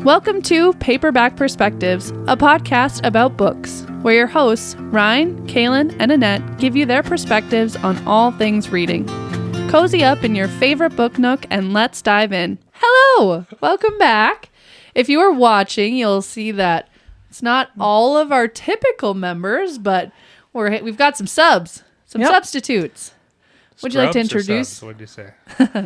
Welcome to Paperback Perspectives, a podcast about books, where your hosts, Ryne, Kaylin, and Annette, give you their perspectives on all things reading. Cozy up in your favorite book nook and let's dive in. Hello! Welcome back. If you are watching, you'll see that it's not all of our typical members, but we've got some subs, some substitutes. Would you like to introduce? What did you say?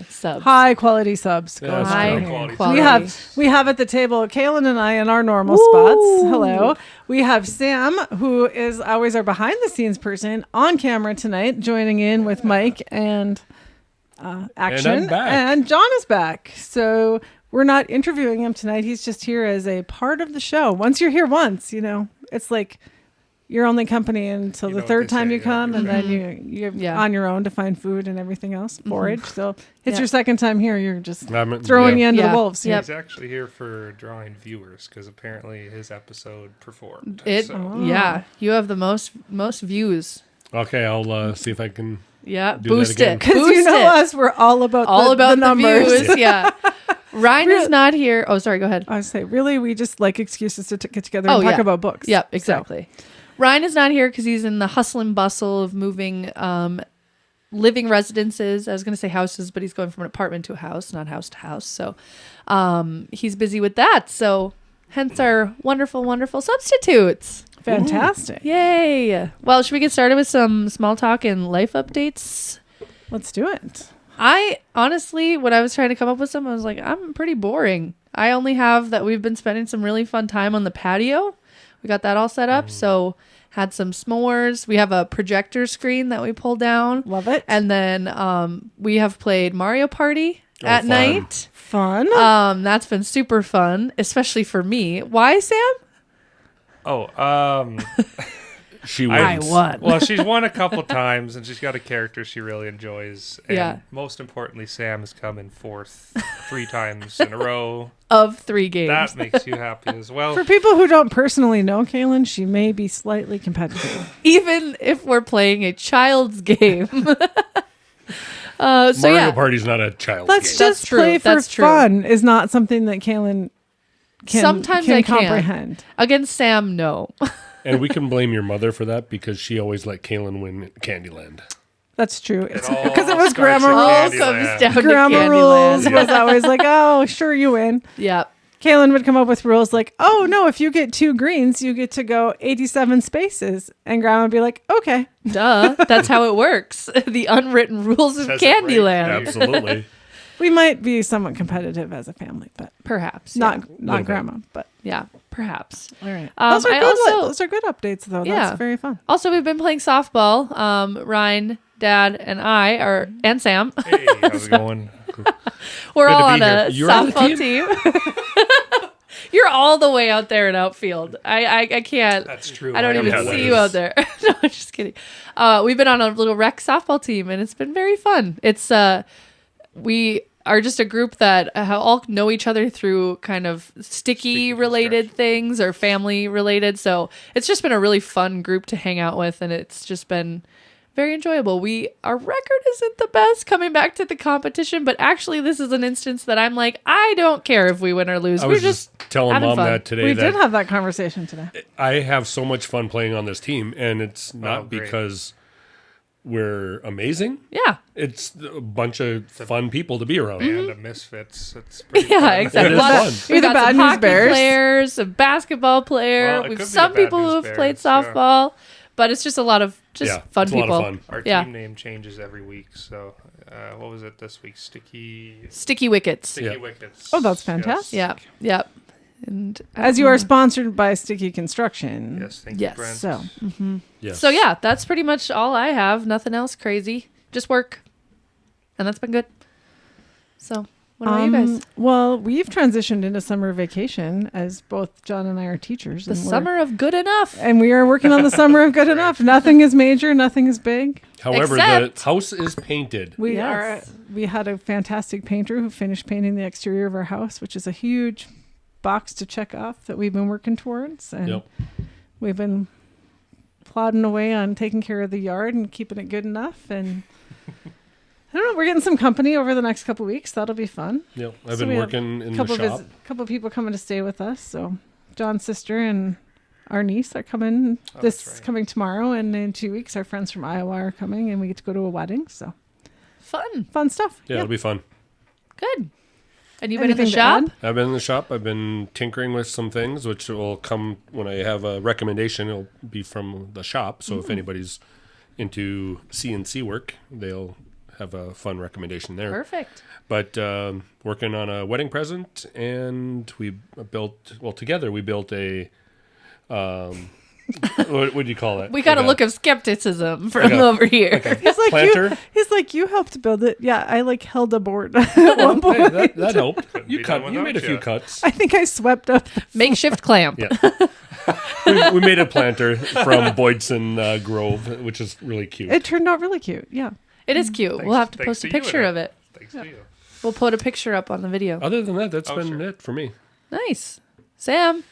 Subs. High quality subs. Yeah, high quality. We have at the table Kaylin and I in our normal spots. Hello. We have Sam, who is always our behind the scenes person, on camera tonight, joining in with Mike and Action. And I'm back. And John is back. So we're not interviewing him tonight. He's just here as a part of the show. Once you're here once, it's like you're only company until the third time you come, and then you're on your own to find food and everything else, forage. So it's your second time here. You're just throwing you into the wolves. He's actually here for drawing viewers because apparently his episode performed. Yeah, you have the most views. Okay, I'll see if I can. Boost it. Because us, we're all about the numbers. Views. Yeah. Ryne is not here. Oh, sorry. Go ahead. I say, really, we just like excuses to get together and talk about books. Yep, exactly. So. Ryne is not here because he's in the hustle and bustle of moving living residences. I was going to say houses, but he's going from an apartment to a house, not house to house. So he's busy with that. So hence our wonderful, wonderful substitutes. Fantastic. Ooh. Yay. Well, should we get started with some small talk and life updates? Let's do it. I honestly, when I was trying to come up with some, I was like, I'm pretty boring. I only have that we've been spending some really fun time on the patio. We got that all set up. So had some s'mores. We have a projector screen that we pull down. Love it. And then we have played Mario Party at night. Fun. That's been super fun, especially for me. Why, Sam? She wins. I won. Well, she's won a couple times, and she's got a character she really enjoys. And most importantly, Sam has come in fourth 3 times in a row. Of 3 games. That makes you happy as well. For people who don't personally know Kaylin, she may be slightly competitive. Even if we're playing a child's game. Mario Party's not a child's game. Let's just play for fun is not something that Kaylin can comprehend. Against Sam, no. And we can blame your mother for that because she always let Kaylin win Candyland. That's true. Because it was grammar rules. Comes down to grammar rules was always like, oh, sure, you win. Yeah. Kaylin would come up with rules like, oh, no, if you get 2 greens, you get to go 87 spaces. And Grandma would be like, okay. Duh. That's how it works. The unwritten rules of Candyland. Absolutely. We might be somewhat competitive as a family, but perhaps not Grandma, but yeah, perhaps. All right. Those are good updates, though. Yeah. That's very fun. Also, we've been playing softball. Ryne, Dad, and I and Sam. Hey, how's it going? We're all on a softball team. You're all the way out there in outfield. I can't. That's true. I don't even see you out there. No, I'm just kidding. We've been on a little rec softball team, and it's been very fun. It's we are just a group that all know each other through kind of sticky related things or family related. So it's just been a really fun group to hang out with, and it's just been very enjoyable. Our record isn't the best coming back to the competition, but actually this is an instance that I'm like, I don't care if we win or lose. We're just telling Mom fun. that today. We did have that conversation today. I have so much fun playing on this team, and it's not because we're amazing. Yeah. It's a bunch of fun people to be around. And of misfits. It's pretty fun. Exactly. We've got some hockey players, some basketball players. We've some people who have played softball, but it's just a lot of fun people. A lot of fun. Our team name changes every week. So what was it this week? Sticky Wickets. Wickets. Oh, that's fantastic. Yeah. Yep. And as you are sponsored by Sticky Construction. Yes, thank you, Brent. So, yes. So yeah, that's pretty much all I have. Nothing else crazy. Just work. And that's been good. So what about you guys? Well, we've transitioned into summer vacation as both John and I are teachers. The summer of good enough. And we are working on the summer of good enough. Nothing is major. Nothing is big. However, the house is painted. We had a fantastic painter who finished painting the exterior of our house, which is a huge box to check off that we've been working towards, and we've been plodding away on taking care of the yard and keeping it good enough, and I don't know. We're getting some company over the next couple of weeks. That'll be fun. Yeah, I've been working in the shop. A couple of people coming to stay with us. So John's sister and our niece are coming coming tomorrow, and in 2 weeks our friends from Iowa are coming, and we get to go to a wedding. So fun stuff. Yeah, it'll be fun. Good. And you've been in the shop? I've been in the shop. I've been tinkering with some things, which will come when I have a recommendation. It'll be from the shop. So if anybody's into CNC work, they'll have a fun recommendation there. Perfect. But working on a wedding present, and together we built a, what do you call it? We got a look of skepticism from over here. He's like, planter? He's like, you helped build it. Yeah, I held a board at one point. Hey, that helped. You made a few cuts. I think I swept up. Makeshift clamp. Yeah. we made a planter from Boydson Grove, which is really cute. It turned out really cute. Yeah. It is cute. We'll have to post a picture of it. Thanks to you. We'll put a picture up on the video. Other than that, that's been it for me. Nice. Sam?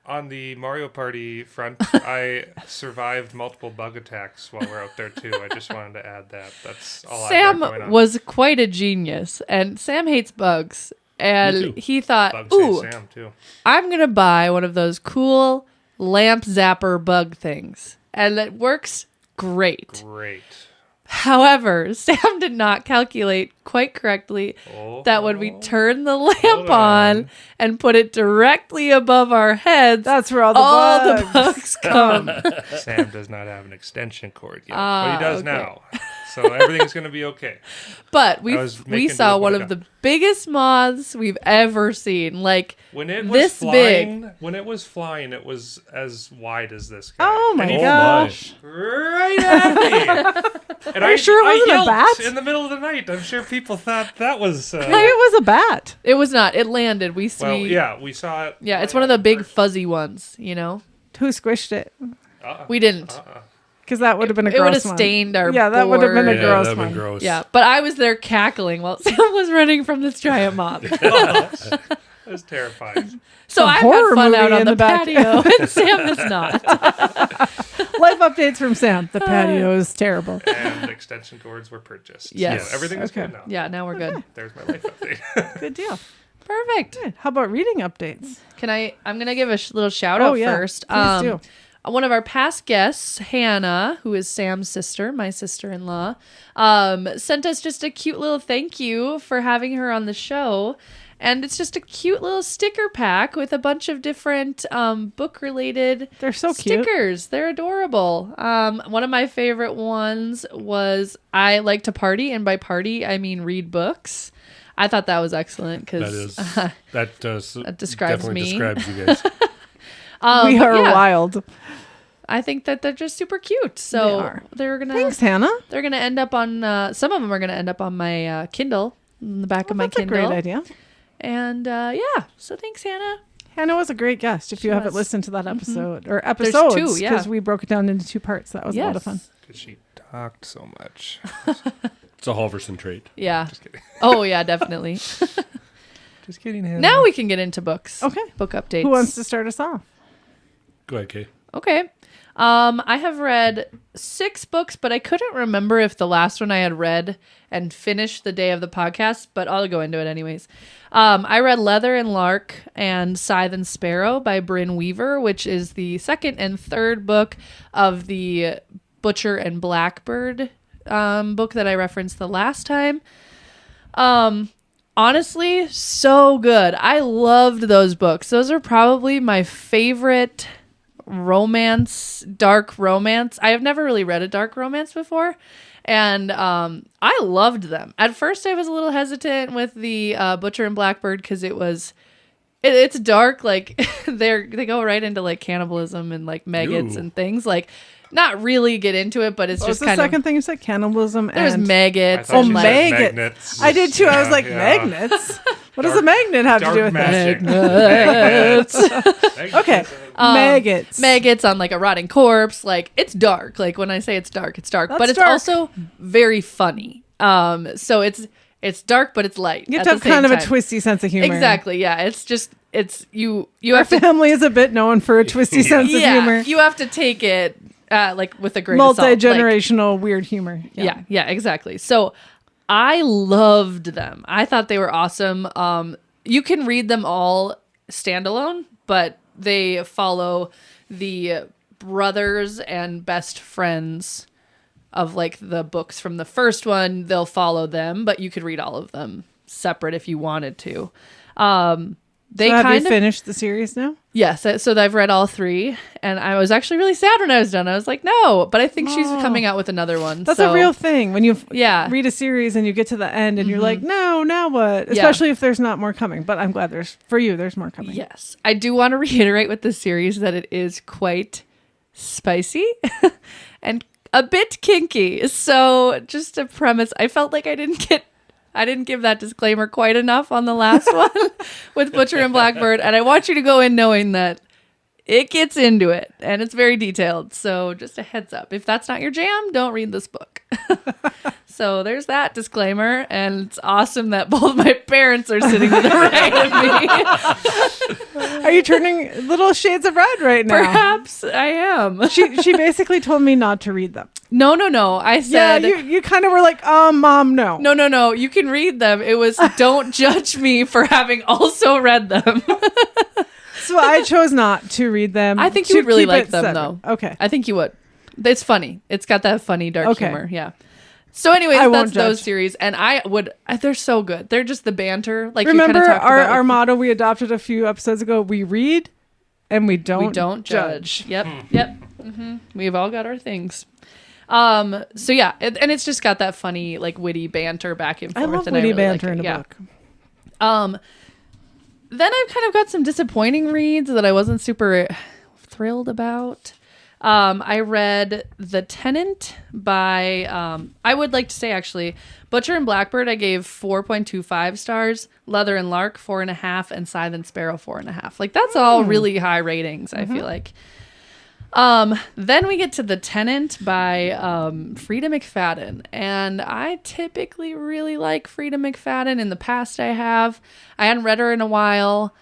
On the Mario Party front, I survived multiple bug attacks while we're out there, too. I just wanted to add that. That's all I've got going on. Sam was quite a genius, and Sam hates bugs. And he thought, bugs hate Sam, too. I'm going to buy one of those cool lamp zapper bug things. And it works great. However, Sam did not calculate quite correctly that when we turn the lamp on and put it directly above our heads, that's where all the bugs come. Sam does not have an extension cord yet, but he does now. So everything's going to be okay. But we saw one of the biggest moths we've ever seen. Like, when it was this flying, big. When it was flying, it was as wide as this guy. Oh my gosh. Right at me. And Are you sure it wasn't a bat? In the middle of the night. I'm sure people thought that was... I think it was a bat. It was not. It landed. We saw it. Yeah, it's one of the big fuzzy ones, you know? Who squished it? We didn't. Because that would have been a gross one. It would have stained our board. Yeah, that would have been a gross one. Gross. Yeah, but I was there cackling while Sam was running from this giant moth. It was terrifying. So I've had fun out on the patio, and Sam is not. Life updates from Sam. The patio is terrible. And extension cords were purchased. Yes. So everything is good now. Yeah, now we're good. There's my life update. Good deal. Perfect. Good. How about reading updates? I'm going to give a little shout out first. Please do. One of our past guests, Hannah, who is Sam's sister, my sister-in-law, sent us just a cute little thank you for having her on the show. And it's just a cute little sticker pack with a bunch of different book-related They're so cute. stickers. They're adorable. One of my favorite ones was I like to party, and by party, I mean read books. I thought that was excellent because that describes me. Describes you guys. We are wild. I think that they're just super cute. So they're gonna. Thanks, Hannah. They're gonna end up on. Some of them are gonna end up on my Kindle, in the back of my Kindle. That's a great idea. And so thanks, Hannah. Hannah was a great guest. If you haven't listened to that episode or episodes, there's two, because we broke it down into 2 parts. That was a lot of fun. Because she talked so much. It's a Halverson trait. Yeah. Just kidding. Oh yeah, definitely. Just kidding, Hannah. Now we can get into books. Okay. Book updates. Who wants to start us off? Go ahead, Kay. Okay. I have read 6 books, but I couldn't remember if the last one I had read and finished the day of the podcast, but I'll go into it anyways. I read Leather and Lark and Scythe and Sparrow by Brynne Weaver, which is the second and third book of the Butcher and Blackbird book that I referenced the last time. Honestly, so good. I loved those books. Those are probably my favorite dark romance. I have never really read a dark romance before, and I loved them. At first I was a little hesitant with the Butcher and Blackbird because it's dark, like they go right into like cannibalism and like maggots and things, like not really get into it, but it's just kind of... the second thing you said? Cannibalism and... There's maggots. Oh, maggots. I did too. I was like, magnets? What does a magnet have to do with magic. Magnets. Okay. Maggots. Maggots on like a rotting corpse. Like, it's dark. Like, when I say it's dark, it's dark. But it's dark. also very funny. So it's dark, but it's light. You have to have kind of a twisty sense of humor. Exactly, yeah. It's just... you Our have to... family is a bit known for a twisty sense of humor. You have to take it like with a grain of salt. Multi-generational weird humor. Yeah, exactly. So I loved them. I thought they were awesome. You can read them all standalone, but they follow the brothers and best friends of like the books from the first one. They'll follow them, but you could read all of them separate if you wanted to. They so have you finished the series now? Yes. So I've read all 3, and I was actually really sad when I was done. I was like, no, but I think she's coming out with another one. That's a real thing. When you read a series and you get to the end and you're like, no, now what? Especially if there's not more coming. But I'm glad there's more coming. Yes. I do want to reiterate with this series that it is quite spicy and a bit kinky. So just a premise, I felt like I didn't give that disclaimer quite enough on the last one with Butcher and Blackbird. And I want you to go in knowing that it gets into it and it's very detailed. So just a heads up. If that's not your jam, don't read this book. So there's that disclaimer. And it's awesome that both my parents are sitting to the right of me. Are you turning little shades of red right now? Perhaps I am. She basically told me not to read them. No. I said... Yeah, you kind of were like, Mom, no. No. You can read them. It was, don't judge me for having also read them. So I chose not to read them. I think you would really like them, though. Okay. I think you would. It's funny. It's got that funny, dark humor. Yeah. So anyways, that's those series. And they're so good. They're just the banter. Like remember you talked about our motto we adopted a few episodes ago? We read and we don't judge. Yep. Mm-hmm. We've all got our things. So yeah, and it's just got that funny, like witty banter back and forth. I love and witty I really banter like in a book. Then I've kind of got some disappointing reads that I wasn't super thrilled about. I read The Tenant by, I would like to say actually, Butcher and Blackbird I gave 4.25 stars, Leather and Lark 4.5, and Scythe and Sparrow 4.5. Like that's all really high ratings, I feel like. Then we get to The Tenant by Frida McFadden, and I typically really like Frida McFadden. In the past I hadn't read her in a while.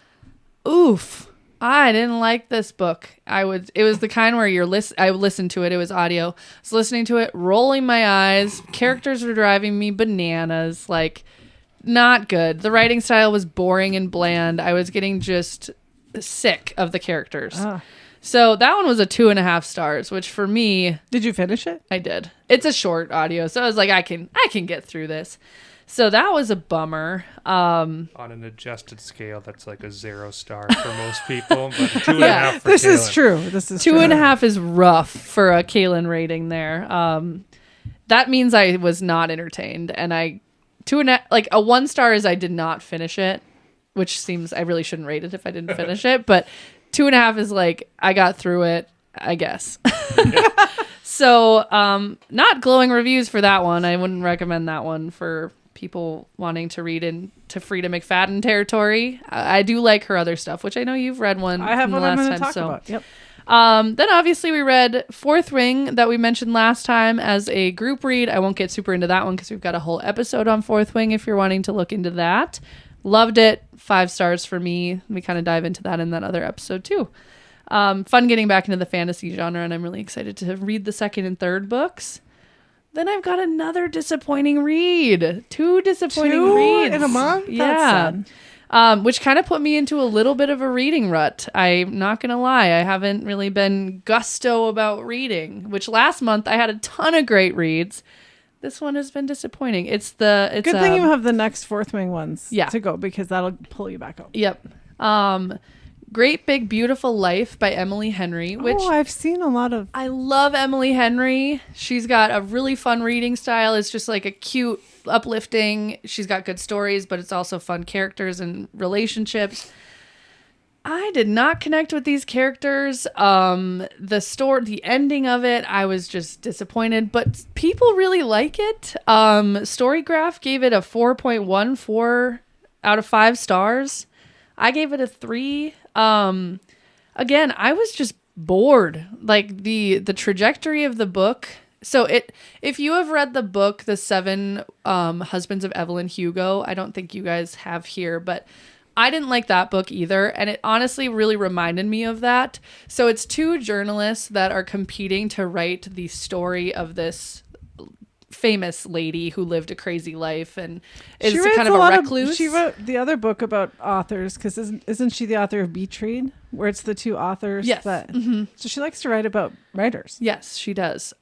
Oof, I didn't like this book. It was the kind where I listened to it. It was audio. I was listening to it, rolling my eyes. Characters were driving me bananas. Like, not good. The writing style was boring and bland. I was getting just sick of the characters. So that one was a 2.5 stars, which for me... Did you finish it? I did. It's a short audio, so I was like, I can get through this. So that was a bummer. On an adjusted scale, that's like a 0 star for most people, but 2.5 for This Kaylin. is true. This is 2.5 is rough for a Kaylin rating there. That means I was not entertained, and a 1 star is I did not finish it, which seems I really shouldn't rate it if I didn't finish it, but 2.5 is like I got through it, I guess. So not glowing reviews for that one. I wouldn't recommend that one for people wanting to read into Frida McFadden territory. I do like her other stuff, which I know you've read one. I have from one the I'm last going to time. talk about. Yep. Then obviously we read Fourth Wing that we mentioned last time as a group read. I won't get super into that one because we've got a whole episode on Fourth Wing if you're wanting to look into that. Loved it. 5 stars for me. We kind of dive into that in that other episode too. Fun getting back into the fantasy genre, and I'm really excited to read the second and third books. Then I've got another disappointing read. 2 disappointing reads in a month? Yeah. Which kind of put me into a little bit of a reading rut. I'm not going to lie. I haven't really been gusto about reading, which last month I had a ton of great reads. This one has been disappointing. It's good thing you have the next Fourth Wing ones to go, because that'll pull you back up. Yep. Great Big Beautiful Life by Emily Henry, which I've seen a lot of. I love Emily Henry. She's got a really fun reading style. It's just like a cute, uplifting. She's got good stories, but it's also fun characters and relationships. I did not connect with these characters. The ending of it, I was just disappointed, but people really like it. Storygraph gave it a 4.14 out of 5 stars. I gave it a 3. Again, I was just bored. Like the trajectory of the book. So if you have read the book, The 7 Husbands of Evelyn Hugo, I don't think you guys have here, but I didn't like that book either, and it honestly really reminded me of that. So it's two journalists that are competing to write the story of this famous lady who lived a crazy life and is kind of a recluse. She wrote the other book about authors because isn't she the author of Beach Read, where it's the two authors? Yes. So she likes to write about writers. Yes, she does.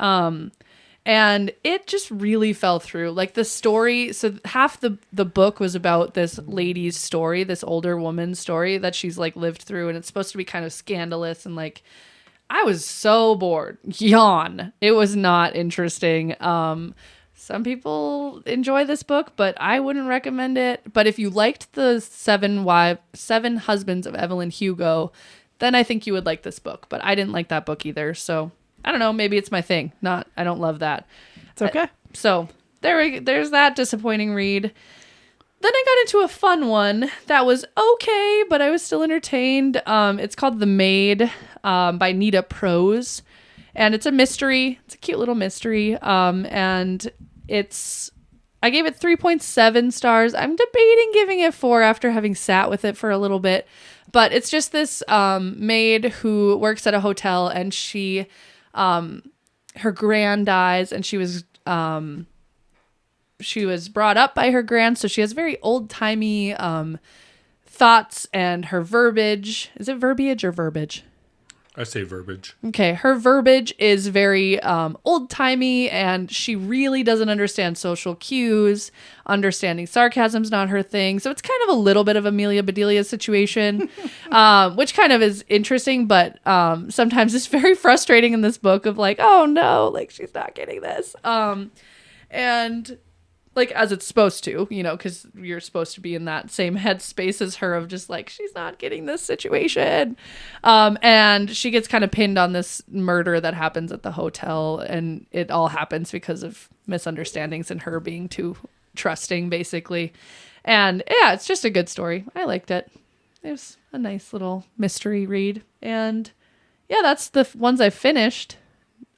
And it just really fell through. Like the story, so half the book was about this lady's story, this older woman's story that she's like lived through, and it's supposed to be kind of scandalous, and like I was so bored. Yawn. It was not interesting. Some people enjoy this book, but I wouldn't recommend it. But if you liked the Seven Husbands of Evelyn Hugo, then I think you would like this book. But I didn't like that book either, so I don't know. Maybe it's my thing. I don't love that. It's okay. So there's that disappointing read. Then I got into a fun one that was okay, but I was still entertained. It's called The Maid by Nita Prose. And it's a mystery. It's a cute little mystery. And I gave it 3.7 stars. I'm debating giving it 4 after having sat with it for a little bit. But it's just this maid who works at a hotel, and she... her gran dies, and she was brought up by her gran, so she has very old-timey thoughts, and her verbiage, is it verbiage or verbiage? I say verbiage. Okay, her verbiage is very old-timey, and she really doesn't understand social cues. Understanding sarcasm's not her thing, so it's kind of a little bit of Amelia Bedelia situation, which kind of is interesting, but sometimes it's very frustrating in this book of like, oh no, like she's not getting this. And like as it's supposed to, because you're supposed to be in that same headspace as her of just like, she's not getting this situation. And she gets kind of pinned on this murder that happens at the hotel, and it all happens because of misunderstandings and her being too trusting, basically. And yeah, it's just a good story. I liked it. It was a nice little mystery read. And yeah, that's the ones I've finished.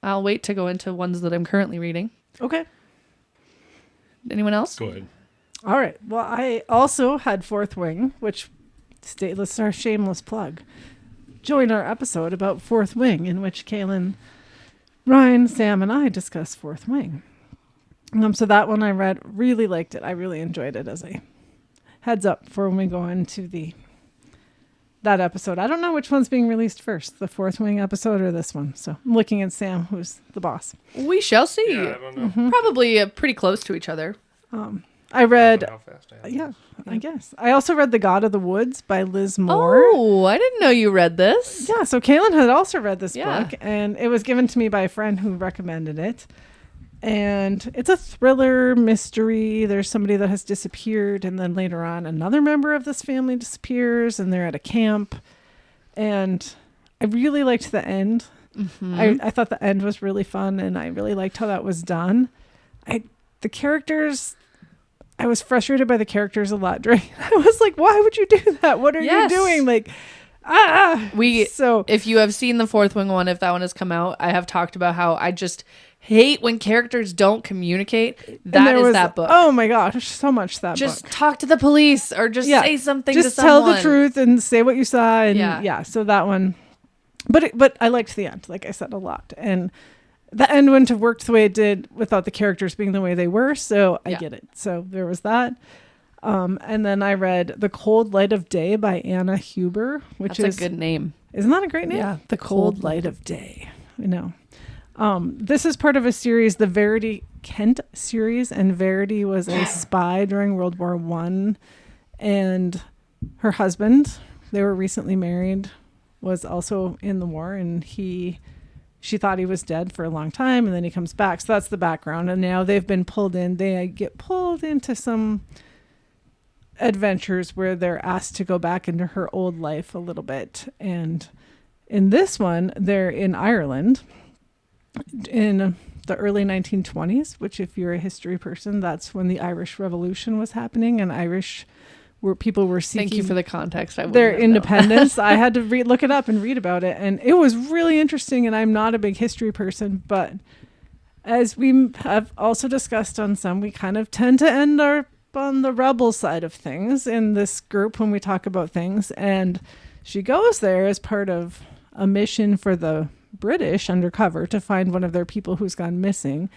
I'll wait to go into ones that I'm currently reading. Okay. Anyone else? Go ahead. All right. Well, I also had Fourth Wing, which let's our shameless plug. Join our episode about Fourth Wing, in which Kaylin, Ryne, Sam, and I discuss Fourth Wing. So that one I read, really liked it. I really enjoyed it as a heads up for when we go into that episode. I don't know which one's being released first, the Fourth Wing episode or this one. So I'm looking at Sam, who's the boss. We shall see. Yeah, I don't know. Probably pretty close to each other. I read, How fast I am. yeah, I guess. I also read The God of the Woods by Liz Moore. Oh, I didn't know you read this. Yeah, so Kaylin had also read this Yeah. book, and it was given to me by a friend who recommended it. And it's a thriller mystery. There's somebody that has disappeared, and then later on another member of this family disappears, and they're at a camp. And I really liked the end. Mm-hmm. I thought the end was really fun, and I really liked how that was done. The characters, I was frustrated by the characters a lot during. I was like, why would you do that? What are you doing? Like, if you have seen the Fourth Wing one, if that one has come out, I have talked about how I just hate when characters don't communicate. That book. Oh my gosh, so much that just book. Talk to the police or just say something to someone. Just tell the truth and say what you saw. And so that one. But I liked the end, like I said, a lot. And the end wouldn't have worked the way it did without the characters being the way they were. So I get it. So there was that. And then I read The Cold Light of Day by Anna Huber, which is a good name. Isn't that a great name? Yeah. The Cold Light of Day. I know. This is part of a series, the Verity Kent series, and Verity was a spy during World War I, and her husband, they were recently married, was also in the war, and she thought he was dead for a long time, and then he comes back. So that's the background, and now they've been pulled in. They get pulled into some adventures where they're asked to go back into her old life a little bit, and in this one, they're in Ireland in the early 1920s, which if you're a history person, that's when the Irish Revolution was happening, and people were seeking. Thank you for the context. Their independence. I had to look it up and read about it, and it was really interesting. And I'm not a big history person, but as we have also discussed on some, we kind of tend to end our on the rebel side of things in this group when we talk about things. And she goes there as part of a mission for the British undercover to find one of their people who's gone missing,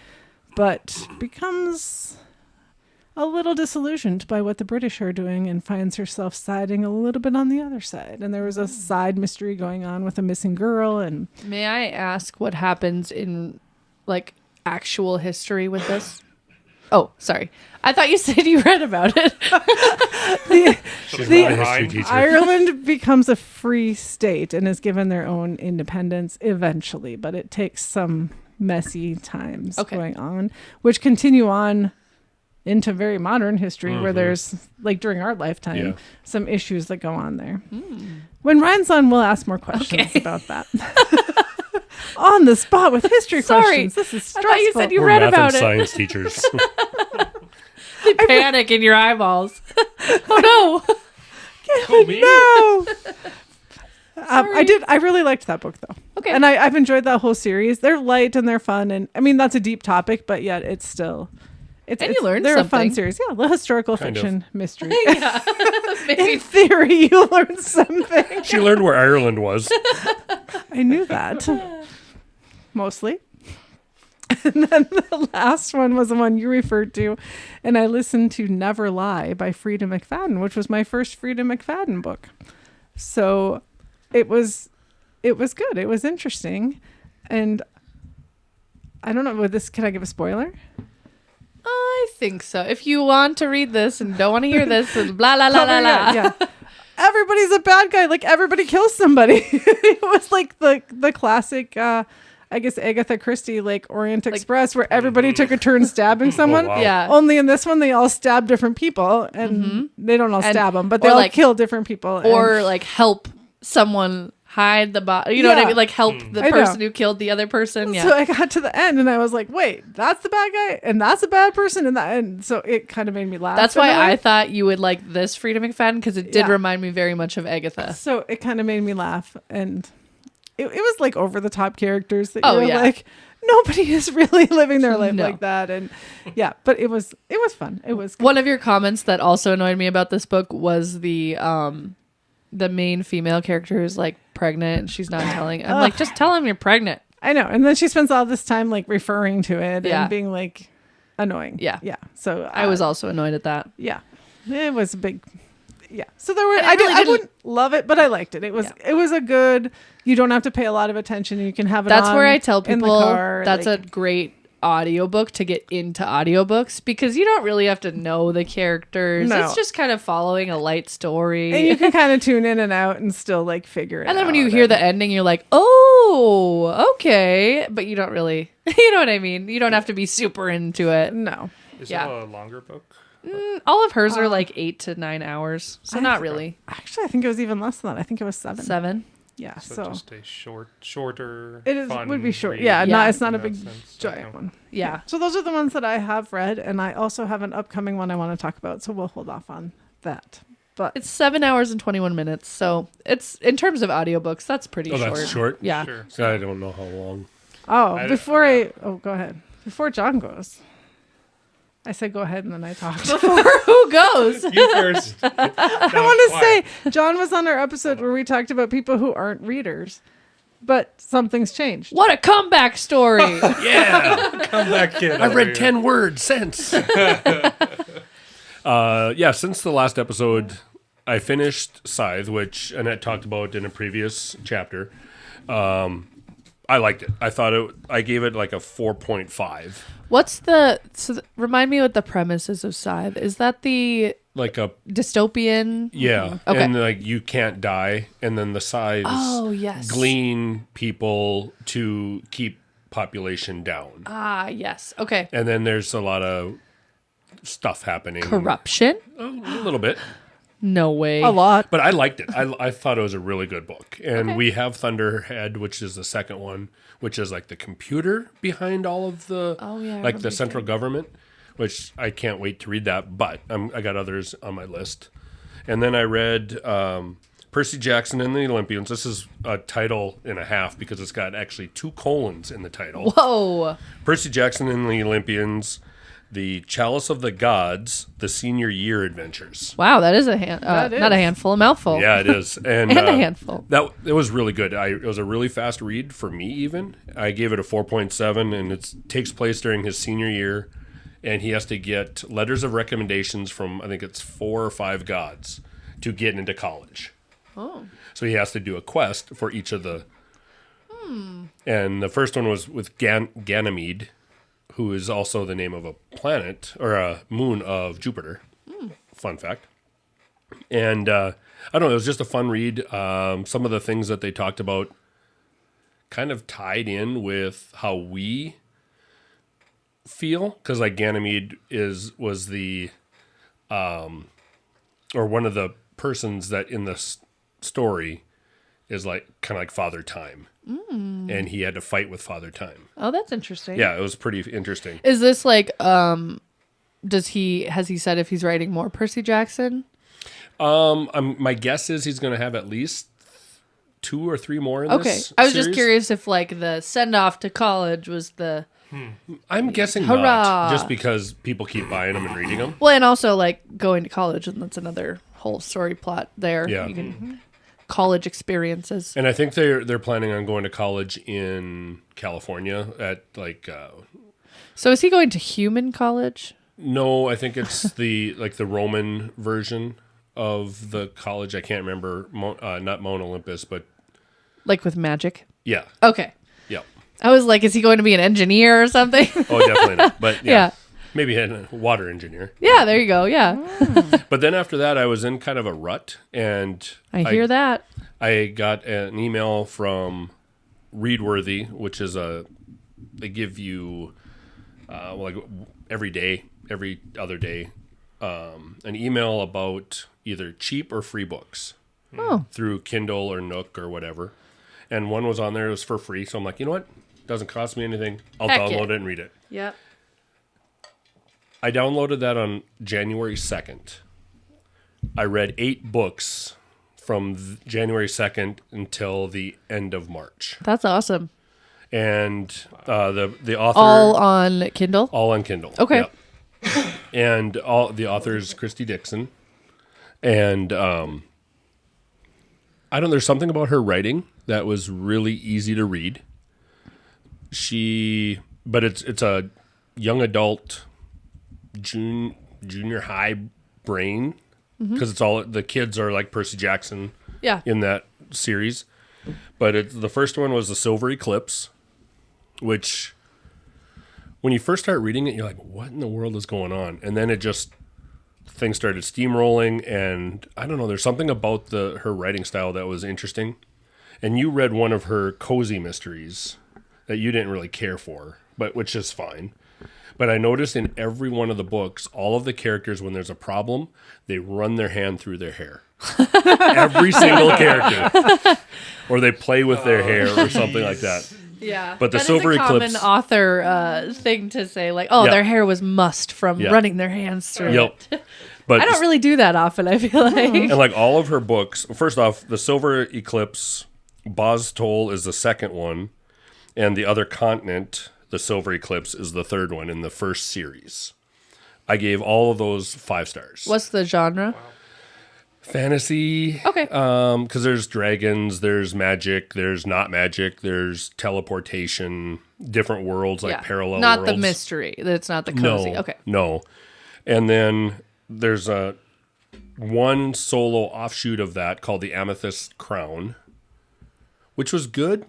but becomes a little disillusioned by what the British are doing and finds herself siding a little bit on the other side. And there was a side mystery going on with a missing girl. And may I ask what happens in like actual history with this? Oh, sorry. I thought you said you read about it. She's not a history teacher. Ireland becomes a free state and is given their own independence eventually, but it takes some messy times going on, which continue on into very modern history where there's, like during our lifetime, some issues that go on there. When Ryan's on, we'll ask more questions about that. On the spot with history questions. This is stressful. I thought you said you We're read math about and it. science teachers. The panic in your eyeballs. Oh no. Oh, me? No. I really liked that book though. Okay. And I've enjoyed that whole series. They're light and they're fun, and I mean that's a deep topic, but yet it's still And you learned they're something. a fun series. Yeah, the historical Kind fiction mystery. Yeah. Maybe. In theory, you learned something. She learned where Ireland was. I knew that. Mostly. And then the last one was the one you referred to, and I listened to Never Lie by Frida McFadden, which was my first Frida McFadden book. So it was good. It was interesting. And I don't know, with this, can I give a spoiler? I think so. If you want to read this and don't want to hear this, and blah, blah, blah, blah, blah. Yeah. Everybody's a bad guy. Like everybody kills somebody. It was like the classic, I guess Agatha Christie, like Orient Express, where everybody took a turn stabbing someone. Oh, wow. Yeah. Only in this one, they all stab different people, and they don't all stab them, but they or all like- kill different people. Or like help someone hide the body. You know what I Yeah. mean? Like help the I know. person who killed the other person. Yeah. So I got to the end, and I was like, "Wait, that's the bad guy, and that's a bad person," and so it kind of made me laugh. That's in a why way. I thought you would like this Frida McFadden, because it did Yeah. remind me very much of Agatha. So it kind of made me laugh, and it was like over the top characters that Oh, you're yeah. like, nobody is really living their life No. like that, and yeah, but it was fun. It was One of your comments that also annoyed me about this book was the main female character who's like pregnant and she's not telling. I'm like, just tell him you're pregnant. I know, and then she spends all this time like referring to it Yeah. and being like annoying. Yeah. yeah. So I was also annoyed at that. yeah, it was a big. Yeah. So there were. And I it really I didn't- wouldn't love it, but I liked it. It was. Yeah. It was a good. You don't have to pay a lot of attention. You can have it. That's on where I tell in the people car, that's like, a great audiobook to get into audiobooks, because you don't really have to know the characters. No. It's just kind of following a light story. and you can kind of tune in and out and still like figure it out. And then when you hear the ending, you're like, oh, okay. But you don't really, you know what I mean? You don't have to be super into it. No. Is Yeah. that a longer book? All of hers are like 8 to 9 hours. So I not forgot. really. Actually, I think it was even less than that. I think it was 7. 7. Yeah. So, So just a shorter. it is fun would be short. read Yeah. Yeah. It's not a in that big sense. giant Okay. one. Yeah. So those are the ones that I have read, and I also have an upcoming one I want to talk about. So we'll hold off on that. But It's 7 hours and 21 minutes. So it's, in terms of audiobooks, that's pretty Oh, short. that's short? Yeah. Sure. So I don't know how long. go ahead. Before John goes. I said go ahead and then I talked. Who goes? You first. I want to say John was on our episode where we talked about people who aren't readers, but something's changed. What a comeback story. Yeah. Come back, kid. I've read 10 words since. Since the last episode, I finished Scythe, which Annette talked about in a previous chapter. I liked it. I gave it like a 4.5. What's remind me what the premise is of Scythe. Is that the Like a, dystopian? yeah. Okay. And like you can't die. And then the Scythes Oh, yes. glean people to keep population down. Ah, yes. Okay. And then there's a lot of stuff happening. Corruption? A little bit. No way. A lot. But I liked it. I thought it was a really good book. And Okay. we have Thunderhead, which is the second one, which is like the computer behind all of the, Oh, yeah, I like remember the you central saying. government, which I can't wait to read that. But I got others on my list. And then I read Percy Jackson and the Olympians. This is a title and a half because it's got actually 2 colons in the title. Whoa. Percy Jackson and the Olympians, The Chalice of the Gods, The Senior Year Adventures. Wow, that is a not a handful, a mouthful. Yeah, it is. And, and a handful. It was really good. It was a really fast read for me even. I gave it a 4.7, and it takes place during his senior year, and he has to get letters of recommendations from, I think it's 4 or 5 gods to get into college. Oh. So he has to do a quest for each of the... And the first one was with Ganymede, who is also the name of a planet or a moon of Jupiter. Fun fact. And I don't know, it was just a fun read. Some of the things that they talked about kind of tied in with how we feel, because like Ganymede was the or one of the persons that in the story is like kind of like Father Time. And he had to fight with Father Time. Oh, that's interesting. Yeah, it was pretty interesting. Is this like has he said if he's writing more Percy Jackson? My guess is he's going to have at least 2 or 3 more in this I was series. just curious if like the send off to college was the I'm guessing Hurrah! not, just because people keep buying them and reading them. well, and also like going to college, and that's another whole story plot there. Yeah. You can college experiences. And I think they're planning on going to college in California at like So is he going to human college? no, I think it's the Roman version of the college. I can't remember, not Mount Olympus, but Like with magic? yeah. Okay. Yeah. I was like, is he going to be an engineer or something? Oh, definitely not. But yeah. Yeah. Maybe a water engineer. Yeah, there you go. Yeah. But then after that, I was in kind of a rut, and I hear that. I got an email from Readworthy, which is they give you like every other day, an email about either cheap or free books through Kindle or Nook or whatever. And one was on there, it was for free. So I'm like, you know what? Doesn't cost me anything. I'll Heck download yeah. it and read it. Yep. I downloaded that on January 2nd. I read 8 books from January 2nd until the end of March. That's awesome. And the author... All on Kindle? All on Kindle. Okay. Yep. And the author is Christy Dixon. And there's something about her writing that was really easy to read. But it's a young adult... junior high brain, because it's all the kids are like Percy Jackson in that series. But the first one was the Silver Eclipse, which when you first start reading it, you're like, what in the world is going on? And then things started steamrolling, and I don't know, there's something about her writing style that was interesting. And you read one of her cozy mysteries that you didn't really care for, but which is fine. But I noticed in every one of the books, all of the characters, when there's a problem, they run their hand through their hair. Every single character. Or they play with their hair or something like that. Yeah. But the that Silver is a Eclipse... common author thing to say, like, oh, their hair was mussed from running their hands through it. But I don't really do that often, I feel like. And like all of her books, first off, the Silver Eclipse, Boztol is the second one, and the Other Continent... The Silver Eclipse is the third one in the first series. I gave all of those 5 stars. What's the genre? Wow. Fantasy. Okay. Because there's dragons, there's magic, there's not magic, there's teleportation, different worlds, like parallel not worlds. The mystery. It's not the cozy. No, Okay. No. And then there's one solo offshoot of that called the Amethyst Crown, which was good,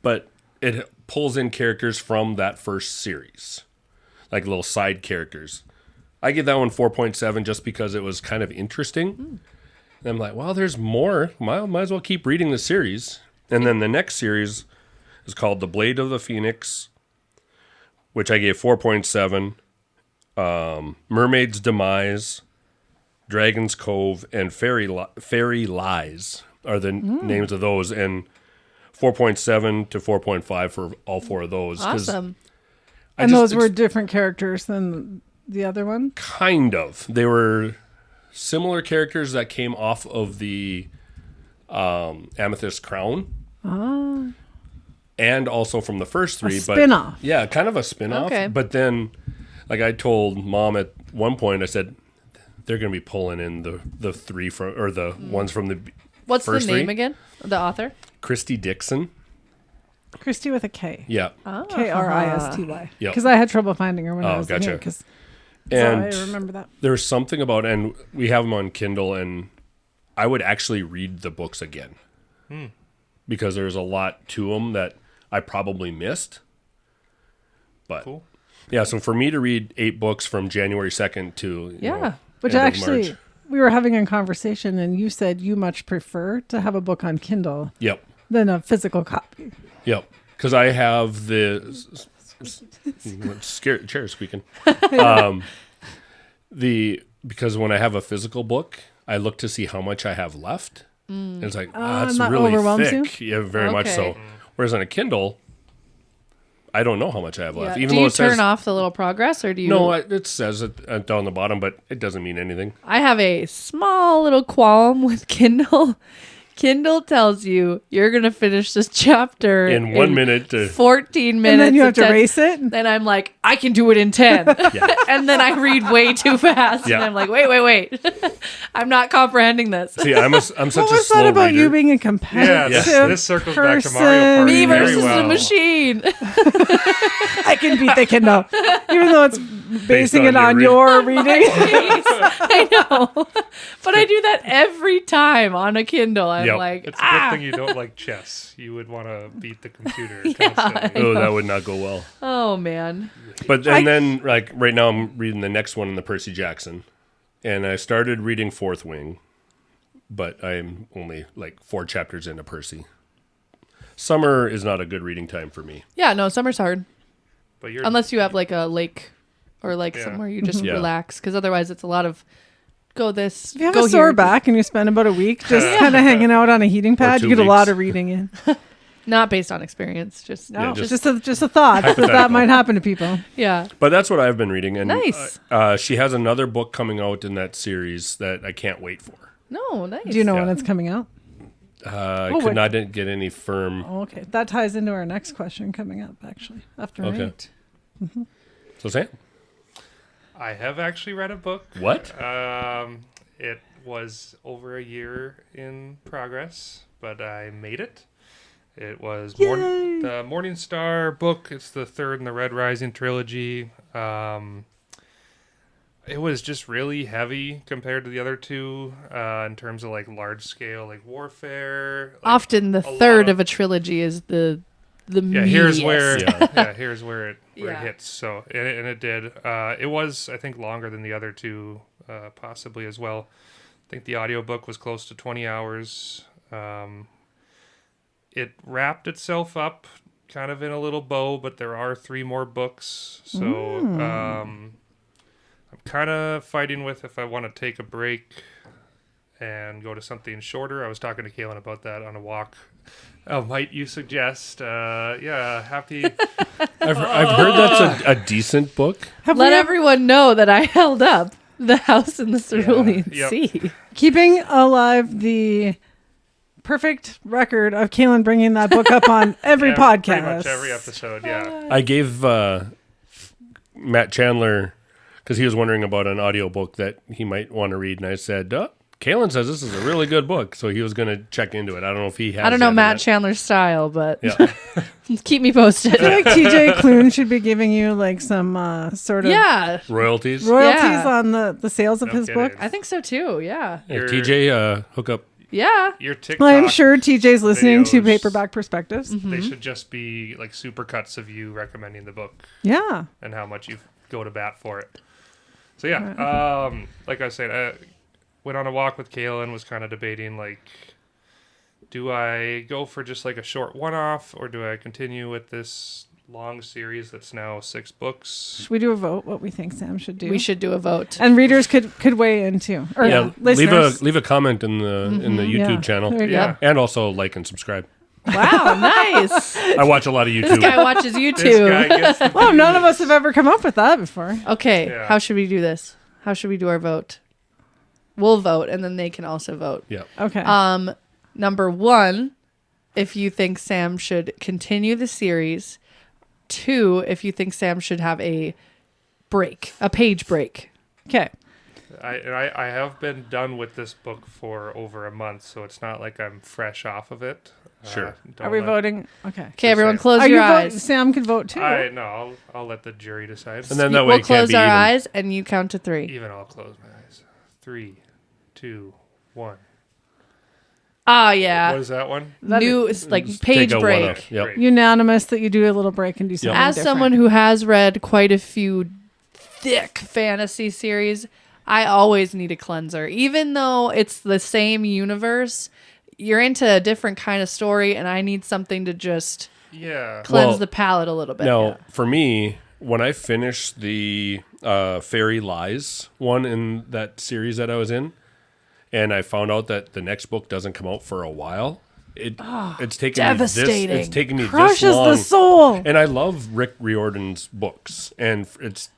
but it pulls in characters from that first series, like little side characters. I give that one 4.7 just because it was kind of interesting. And I'm like, well, there's more. Might as well keep reading the series. And then the next series is called The Blade of the Phoenix, which I gave 4.7. Mermaid's Demise, Dragon's Cove, and Fairy Lies are the names of those. And 4.7 to 4.5 for all 4 of those. Awesome. And those were different characters than the other one? Kind of. They were similar characters that came off of the Amethyst Crown. Oh. And also from the first 3. Spin-off. Yeah, kind of a spin-off. Okay. But then, Like I told Mom at one point, I said, they're going to be pulling in the three from, or the ones from the What's first the name three. Again? The author? Christy Dixon. Christy with a K. Yeah. Kristy. Yep. Because I had trouble finding her when I was gotcha. in here. And I remember that. there's something about, and we have them on Kindle, and I would actually read the books again because there's a lot to them that I probably missed. But Cool. yeah, so for me to read 8 books from January 2nd to Which end of actually, March. we were having a conversation, and you said you much prefer to have a book on Kindle Yep. than a physical copy. Yep. Because I have the chair squeaking. Because when I have a physical book, I look to see how much I have left. And it's like, that's that really overwhelms thick. Yeah, very much so. Okay. Whereas on a Kindle, I don't know how much I have left. Yeah. Even Do though you it says turn off the little progress, or do you? no, it says it down the bottom, but it doesn't mean anything. I have a small little qualm with Kindle. Kindle tells you you're going to finish this chapter In 1 minute. 14 minutes. And then you have to 10 erase it. Then I'm like, I can do it in 10. And then I read way too fast. Yeah. And I'm like, wait. I'm not comprehending this. See, I'm such What a was slow that about reader. you being a Yeah, competitive this circles back to Mario person? Party Me very versus well. the machine. I can beat the Kindle, even though it's basing on it on your your reading. I know. But I do that every time on a Kindle. I'm Yep. like, It's a good thing you don't like chess. You would want to beat the computer Yeah, constantly. Oh, that would not go well. oh, man. But then, like, right now I'm reading the next one in the Percy Jackson. And I started reading Fourth Wing, but I'm only, like, 4 chapters into Percy. Summer is not a good reading time for me. Yeah, no, summer's hard. But you're Unless you have like a lake or like Yeah. somewhere you just Yeah. relax. Because otherwise it's a lot of go this, If you have go a sore here. back and you spend about a week just kind of hanging out on a heating pad, 2 you get a lot weeks. of reading in. Not based on experience. Just, No, just- just a thought that Hypothetical. might happen to people. yeah. But that's what I've been reading. And Nice. she has another book coming out in that series that I can't wait for. No, nice. Do you know Yeah. when it's coming out? I Oh, could wait. not get any firm. Oh, okay, that ties into our next question coming up, actually, after Okay. 8. So Sam, I have actually read a book. what? It was over a year in progress, but I made it. It was the Morning Star book. It's the third in the Red Rising trilogy. It was just really heavy compared to the other two in terms of like large scale like warfare. Like, Often the a lot third of- of a trilogy is the yeah, here's where Yeah. here's where it Yeah. hits. So and it did. It was I think longer than the other two, possibly as well. I think the audiobook was close to 20 hours. It wrapped itself up kind of in a little bow, but there are 3 more books. So I'm kind of fighting with if I want to take a break and go to something shorter. I was talking to Kaylin about that on a walk. Might you suggest? Happy. I've heard that's a decent book. Let everyone know that I held up the house in the Cerulean Yep. Sea. Keeping alive the perfect record of Kaylin bringing that book up on every podcast. Pretty much every episode, yeah. I gave Matt Chandler, because he was wondering about an audiobook that he might want to read, and I said, Kaylin says this is a really good book, so he was going to check into it. I don't know if he has. I don't know yet or Matt not. Chandler's style, but Yeah. keep me posted. I feel like TJ Klune should be giving you like some sort of Yeah, Royalties. royalties Yeah. on the sales of No his kidding. book. I think so too. Yeah. Hey, Your- TJ, hook up. Yeah. Your TikTok. I'm sure TJ's listening to videos. Paperback Perspectives. They should just be like supercuts of you recommending the book Yeah. and how much you go to bat for it. So yeah, like I said, I went on a walk with Kaylin, was kind of debating like, do I go for just like a short one-off or do I continue with this long series that's now 6 books? Should we do a vote? What we think Sam should do? We should do a vote. And readers could weigh in too. Or Yeah, listeners. leave a comment in the YouTube Yeah. channel, There you Yeah. go. and also like and subscribe. Wow, nice. I watch a lot of This YouTube. guy watches This YouTube. guy gets the Well, none of us have ever come up with that before. Okay, Yeah. how should we do this? How should we do our vote? We'll vote, and then they can also vote. Yeah. Okay. Number 1, if you think Sam should continue the series. 2, if you think Sam should have a break, a page break. Okay. I have been done with this book for over a month, so it's not like I'm fresh off of it. Sure. Are we voting? Okay. Okay, everyone, say. close Are your you voting? eyes. Sam can vote too. I'll let the jury decide. And then that way We'll it can't close be our even. eyes, and you count to 3. Even I'll close my eyes. 3, 2, 1. Oh yeah. What is that one? New like Just page take a break. one-up. Yep. Great. Unanimous that you do a little break and do something As different. someone who has read quite a few thick fantasy series, I always need a cleanser. Even though it's the same universe, you're into a different kind of story, and I need something to just cleanse Well, the palate a little bit. Now, for me, when I finished the Fairy Lies one in that series that I was in, and I found out that the next book doesn't come out for a while, it's taken devastating. me this crushes long. the soul. And I love Rick Riordan's books, and it's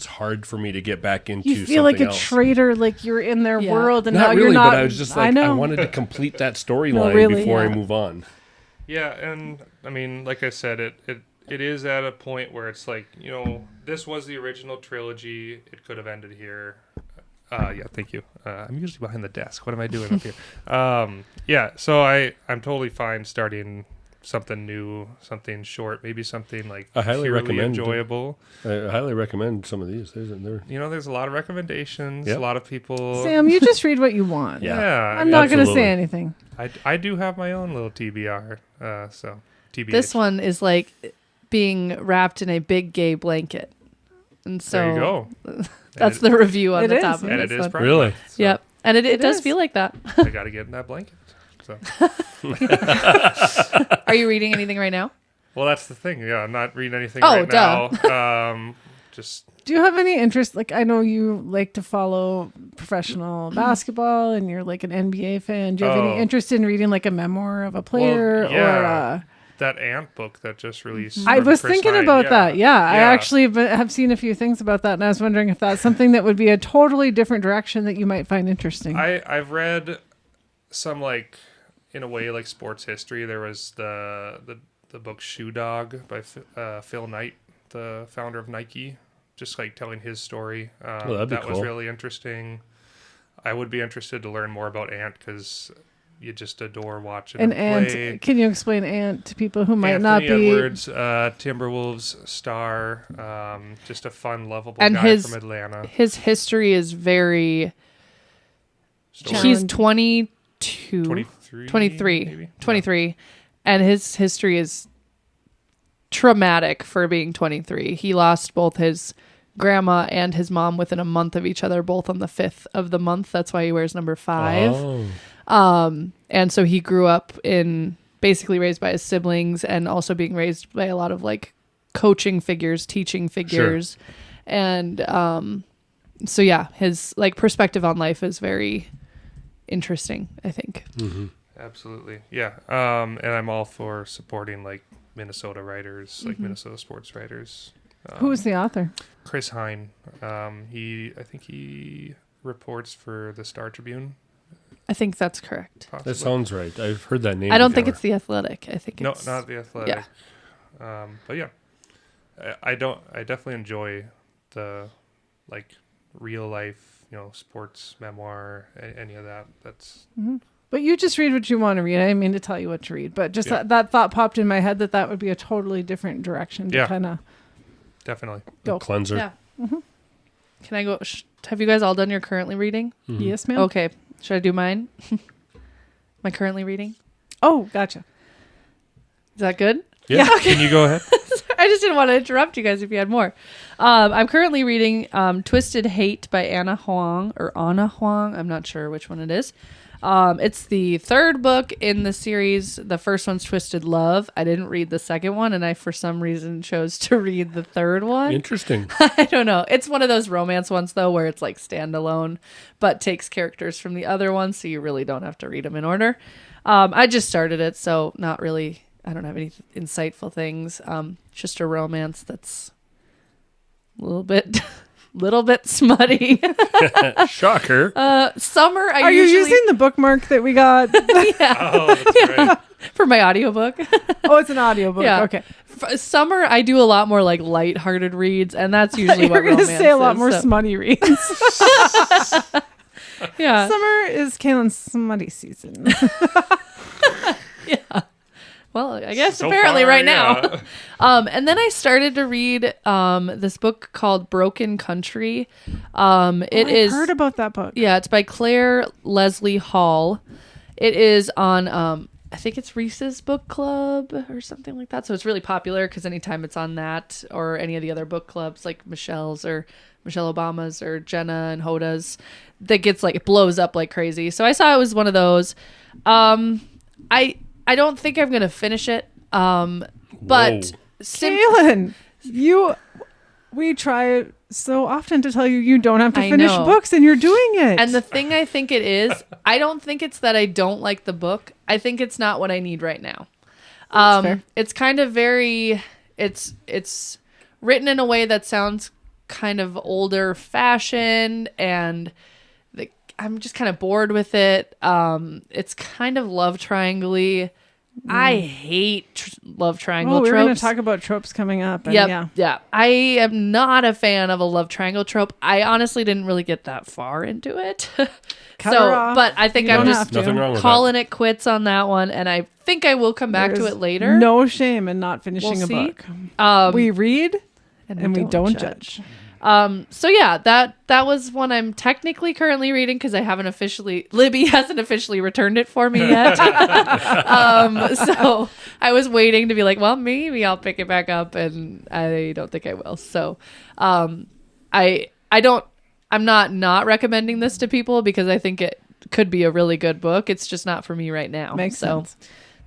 hard for me to get back into. You feel like a else. traitor, like you're in their Yeah. world, and Not now really, you're not. but I was just like, I know. wanted to complete that storyline really, before I yeah. move on. Yeah, and I mean, like I said, it is at a point where it's like, this was the original trilogy. It could have ended here. Yeah, thank you. I'm usually behind the desk. What am I doing up here? Yeah, so I'm totally fine starting something new, something short, maybe something like I highly purely recommend enjoyable. I highly recommend some of these. There's a lot of recommendations. Yep. A lot of people. Sam, you just read what you want. Yeah. I'm not going to Absolutely. say anything. I do have my own little TBR. So TBH. This one is like being wrapped in a big gay blanket. And so There you go. that's the review on It the is, top of And this it is one. private. Really? So Yep. And it does is. feel like that. I got to get in that blanket. So. Are you reading anything right now? Well, that's the thing. Yeah, I'm not reading anything Oh, right duh. now. Just Do you have any interest? Like, I know you like to follow professional basketball, and you're like an NBA fan. Do you have any Oh. interest in reading like a memoir of a player yeah. or? that Ant book that just released. I from was Chris thinking Hine. about that. Yeah, I Yeah. actually have seen a few things about that, and I was wondering if that's something that would be a totally different direction that you might find interesting. I've read some, like, in a way, like sports history. There was the book Shoe Dog by Phil Knight, the founder of Nike, just like telling his story. that'd be that was cool. really interesting. I would be interested to learn more about Ant because you just adore watching and him play. Ant, can you explain Ant to people who might Anthony not be? Edwards, Timberwolves star, just a fun, lovable And guy his- from Atlanta. His history is very. Story. He's 22. 23, maybe? 23. And his history is traumatic for being 23. He lost both his grandma and his mom within a month of each other, both on the 5th of the month. That's why he wears number 5. Oh. And so he grew up basically raised by his siblings and also being raised by a lot of like coaching figures, teaching figures. Sure. And so yeah, his like perspective on life is very interesting, I think. Mm-hmm. Absolutely. Yeah. And I'm all for supporting like Minnesota writers, like Minnesota sports writers. Who is the author? Chris Hine. I think he reports for the Star Tribune. I think that's correct. Possibly. That sounds right. I've heard that name. I don't think before. it's The Athletic. I think No, it's not the Athletic. Yeah. But yeah, I definitely enjoy the like real life, sports memoir, any of that. That's But you just read what you want to read. I didn't mean to tell you what to read, but just Yeah. that thought popped in my head that would be a totally different direction to Yeah. kind of definitely. go. Cleanser. Yeah. Can I go? Have you guys all done your currently reading? Mm-hmm. Yes, ma'am. Okay. Should I do mine? My currently reading? Oh, gotcha. Is that good? Yeah. Can you go ahead? I just didn't want to interrupt you guys if you had more. I'm currently reading Twisted Hate by Anna Huang. I'm not sure which one it is. It's the third book in the series. The first one's Twisted Love. I didn't read the second one, and I, for some reason, chose to read the third one. Interesting. I don't know. It's one of those romance ones, though, where it's like standalone, but takes characters from the other one, so you really don't have to read them in order. I just started it, so not really. I don't have any insightful things. Just a romance that's a little bit smutty. Shocker. Summer. Are you using the bookmark that we got? Yeah. Oh, that's right. for my audiobook. Oh, it's an audiobook. Yeah. Okay. Summer, I do a lot more like lighthearted reads, and that's usually what You're going to romance say a lot is, more so- smutty reads. Yeah. Summer is Kaylin's smutty season. Yeah. Well, I guess So apparently far, right yeah. now. And then I started to read this book called Broken Country. I've heard about that book. Yeah, it's by Claire Leslie Hall. It is on I think it's Reese's Book Club or something like that. So it's really popular because anytime it's on that or any of the other book clubs like Michelle's or Michelle Obama's or Jenna and Hoda's, that gets like, it blows up like crazy. So I saw it was one of those. I don't think I'm gonna finish it. But Kaylin, we try so often to tell you don't have to I finish know. books, and you're doing it. And the thing I think it is, I don't think it's that I don't like the book. I think it's not what I need right now. fair. It's kind of it's written in a way that sounds kind of older fashioned, and I'm just kind of bored with it. It's kind of love triangle-y. I hate love triangle we're tropes. going to talk about tropes coming up. And Yeah. I am not a fan of a love triangle trope. I honestly didn't really get that far into it. Cut her off. But I think You I'm don't just have to. Nothing wrong with calling it quits on that one, and I think I will come back to There's it later. No shame in not finishing We'll a see. book. We read and we don't judge. judge. So yeah, that was one I'm technically currently reading because Libby hasn't officially returned it for me yet. So I was waiting to be like, well, maybe I'll pick it back up, and I don't think I will. So, I'm not recommending this to people because I think it could be a really good book. It's just not for me right now. Makes sense.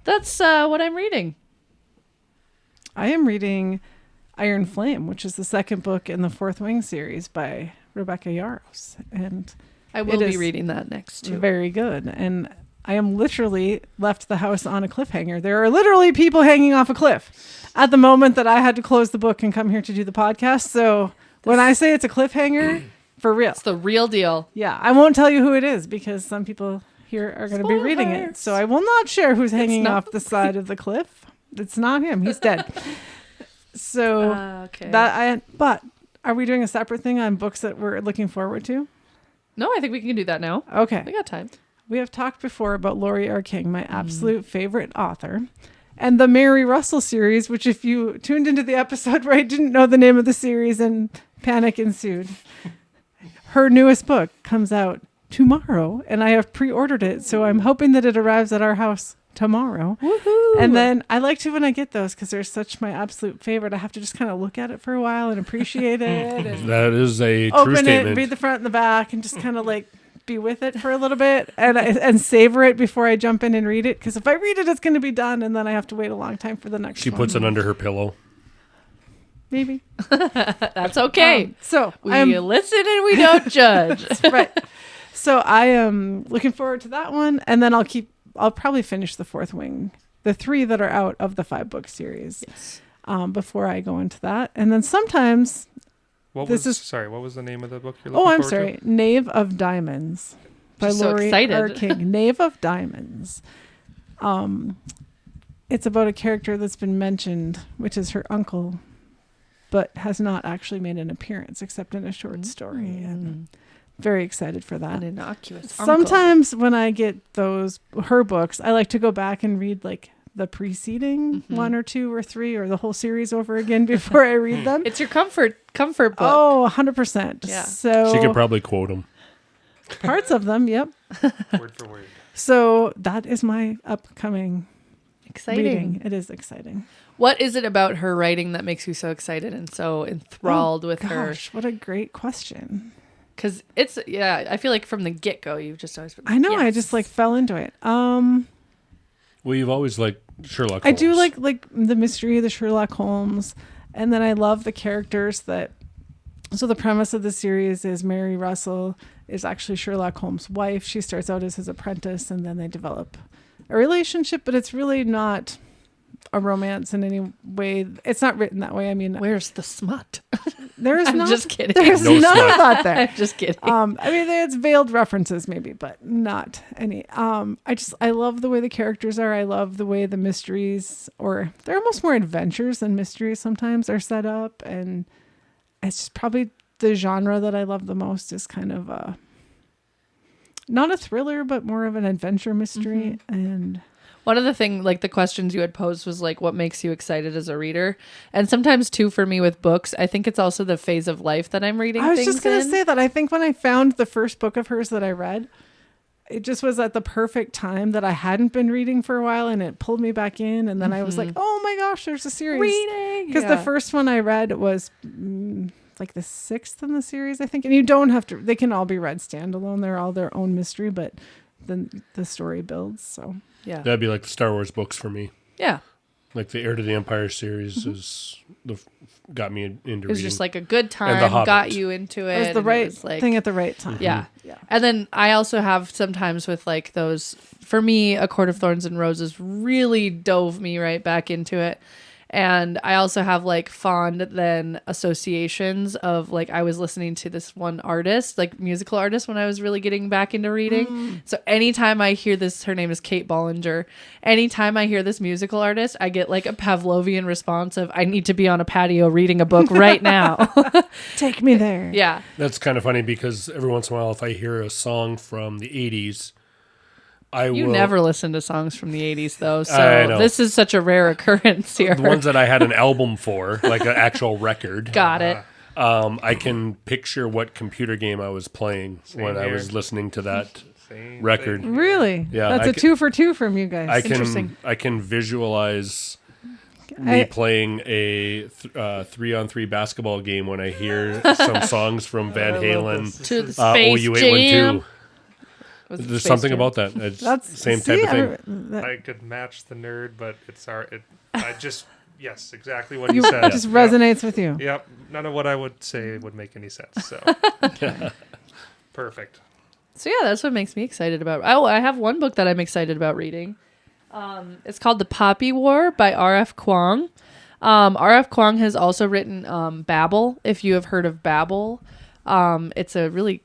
That's what I'm reading. I am reading Iron Flame, which is the second book in the Fourth Wing series by Rebecca Yarros. And I will It be is reading that next too. very good. And I am literally left the house on a cliffhanger. There are literally people hanging off a cliff at the moment that I had to close the book and come here to do the podcast. So when I say it's a cliffhanger, for real. It's the real deal. Yeah, I won't tell you who it is because some people here are going to be Spoiler reading it. alerts. So I will not share who's hanging not off the side of the cliff. It's not him. He's dead. So Okay. but are we doing a separate thing on books that we're looking forward to? No, I think we can do that now. Okay. We got time. We have talked before about Laurie R. King, my absolute favorite author, and the Mary Russell series, which if you tuned into the episode where I didn't know the name of the series and panic ensued, her newest book comes out tomorrow, and I have pre-ordered it, so I'm hoping that it arrives at our house tomorrow. Woohoo! And then I like to when I get those because they're such my absolute favorite. I have to just kind of look at it for a while and appreciate it. And That is a true open statement. it, read the front and the back, and just kind of like be with it for a little bit and savor it before I jump in and read it. Because if I read it, it's going to be done, and then I have to wait a long time for the next She one. puts it under her pillow. Maybe. That's okay. So We I'm listen and we don't judge. right. So I am looking forward to that one, and then I'll probably finish the Fourth Wing, the 3 that are out of the 5-book series, before I go into that. And then sometimes, What was the name of the book you're looking forward to? Knave of Diamonds by Just so Laurie excited. R. King. Knave of Diamonds. It's about a character that's been mentioned, which is her uncle, but has not actually made an appearance except in a short story. And very excited for that. An innocuous Sometimes when I get her books, I like to go back and read like the preceding 1 or 2 or 3 or the whole series over again before I read them. It's your comfort book. Oh, 100%. Yeah. So She could probably quote him. parts of them, yep. Word for word. So that is my upcoming Exciting. reading. It is exciting. What is it about her writing that makes you so excited and so enthralled with her? Gosh, what a great question. Because I feel like from the get-go, you've just always been I know, I yes. just like fell into it. Well, you've always liked Sherlock I Holmes. do like the mystery of the Sherlock Holmes, and then I love the characters that. So the premise of the series is Mary Russell is actually Sherlock Holmes' wife. She starts out as his apprentice, and then they develop a relationship, but it's really not a romance in any way. It's not written that way. I mean, Where's the smut? there is I'm not. just kidding. There's No none smut. of that there. I'm just kidding. I mean, it's veiled references maybe, but not any. I love the way the characters are. I love the way the mysteries, or they're almost more adventures than mysteries sometimes, are set up. And it's just probably the genre that I love the most is kind of not a thriller, but more of an adventure mystery. And One of the things, like the questions you had posed was like, what makes you excited as a reader? And sometimes too, for me with books, I think it's also the phase of life that I'm reading. I was things just going to in. say that I think when I found the first book of hers that I read, it just was at the perfect time that I hadn't been reading for a while, and it pulled me back in. And then I was like, oh my gosh, there's a series. Reading. Because the first one I read was like the 6th in the series, I think. And you don't have to, they can all be read standalone. They're all their own mystery, but then the story builds. So Yeah. That'd be like the Star Wars books for me. Yeah. Like the Heir to the Empire series is got me into reading. It was just like a good And time, The Hobbit. got you into it. it was the and right was like, thing at the right time. Yeah. Yeah. And then I also have sometimes with like those, for me, A Court of Thorns and Roses really dove me right back into it. And I also have like fond then associations of like, I was listening to this one artist, like musical artist, when I was really getting back into reading. So anytime I hear this, her name is Kate Bollinger. Anytime I hear this musical artist, I get like a Pavlovian response of, I need to be on a patio reading a book right now. Take me there. Yeah. That's kind of funny because every once in a while, if I hear a song from the 80s, I You will. never listen to songs from the 80s, though, I so know. this is such a rare occurrence here. The ones that I had an album for, like an actual record. Got it. I can picture what computer game I was playing when I here. was listening to that Same record. thing. Really? Yeah, That's I a ca- 2 for 2 from you guys. Interesting. I can visualize me playing a 3-on-3 basketball game when I hear some songs from Van Halen. To the Space Jam. OU812. Was it There's Space something Jam? about that. It's That's the same type of thing. I could match the nerd, but it's our. I just yes, exactly what you You said. just Yep. resonates with you. Yep. None of what I would say would make any sense. So perfect. So yeah, that's what makes me excited about. Oh, I have one book that I'm excited about reading. It's called The Poppy War by R.F. Kuang. R.F. Kuang has also written Babel, if you have heard of Babel. It's a really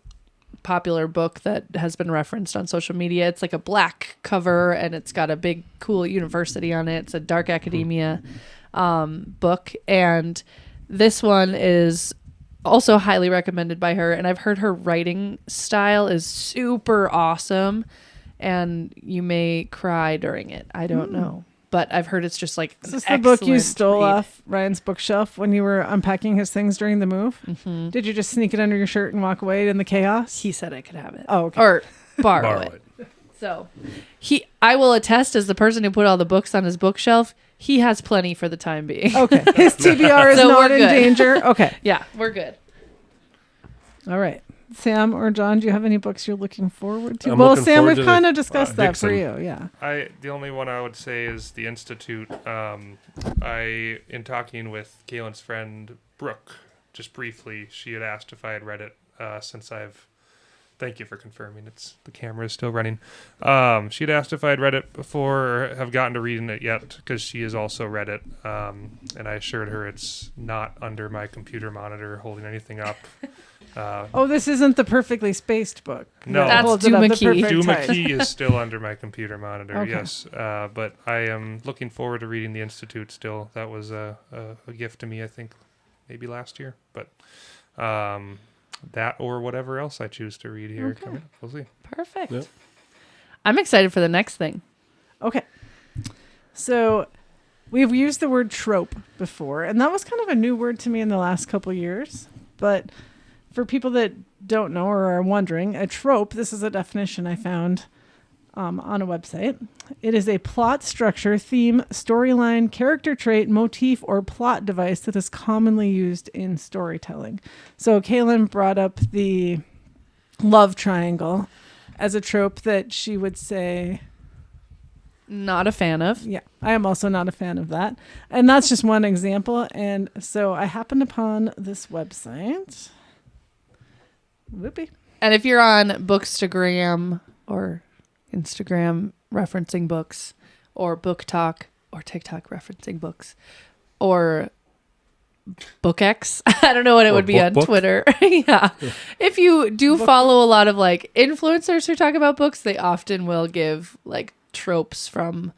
popular book that has been referenced on social media. It's like a black cover and it's got a big cool university on it. It's a dark academia book, and this one is also highly recommended by her, and I've heard her writing style is super awesome and you may cry during it. I don't know, but I've heard it's just like Is this the book you excellent stole read. off Ryan's bookshelf when you were unpacking his things during the move? Mm-hmm. Did you just sneak it under your shirt and walk away in the chaos? He said I could have it. Oh, okay. Or borrow Borrow it. it. So I will attest, as the person who put all the books on his bookshelf, he has plenty for the time being. Okay. His TBR is So not we're in good. danger. Okay. Yeah, we're good. All right. Sam or John, do you have any books you're looking forward to? I'm Well, looking Sam, forward we've to kind the, of discussed that for Dixon. you. Yeah. The only one I would say is the Institute. In talking with Kaylin's friend Brooke, just briefly, she had asked if I had read it since I've. Thank you for confirming. The camera is still running. She'd asked if I had read it before or have gotten to reading it yet because she has also read it. And I assured her it's not under my computer monitor holding anything up. Oh, this isn't the perfectly spaced book. No. that That's holds it up the Duma Key. perfect Duma height. Key is still under my computer monitor, Okay. yes. But I am looking forward to reading the Institute still. That was a gift to me, I think, maybe last year. But that or whatever else I choose to read here coming up. We'll see. Perfect. Yep. I'm excited for the next thing. Okay. So we've used the word trope before, and that was kind of a new word to me in the last couple years. But for people that don't know or are wondering, a trope, this is a definition I found on a website. It is a plot structure, theme, storyline, character trait, motif, or plot device that is commonly used in storytelling. So Kaylin brought up the love triangle as a trope that she would say... Not a fan of. Yeah, I am also not a fan of that. And that's just one example. And so I happened upon this website. Whoopee. And if you're on Bookstagram or Instagram referencing books or Book Talk, or TikTok referencing books, or BookX. I don't know what it would be on Twitter. Yeah. If you do follow a lot of like influencers who talk about books, they often will give like tropes from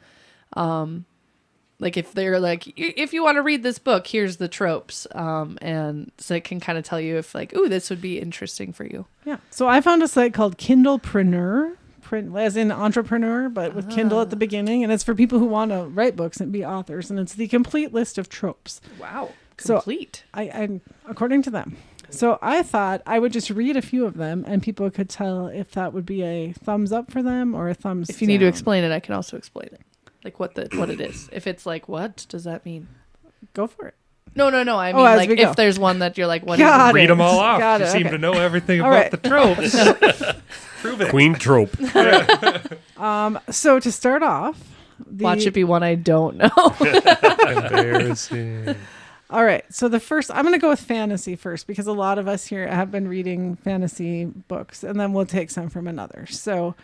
like if they're like, if you want to read this book, here's the tropes. And so it can kind of tell you if like, ooh, this would be interesting for you. Yeah. So I found a site called Kindlepreneur, as in entrepreneur, but with Kindle at the beginning. And it's for people who want to write books and be authors. And it's the complete list of tropes. Wow. Complete. So I according to them. So I thought I would just read a few of them and people could tell if that would be a thumbs up for them or a thumbs down. If you need to explain it, I can also explain it. Like what it is. If it's like, what does that mean? Go for it. No. I mean, like if there's one that you're like, what is it? Read them all off. You seem to know everything about the tropes. Prove it. Queen trope. So to start off, watch it be one I don't know. Embarrassing. All right. So the first, I'm going to go with fantasy first because a lot of us here have been reading fantasy books, and then we'll take some from another. So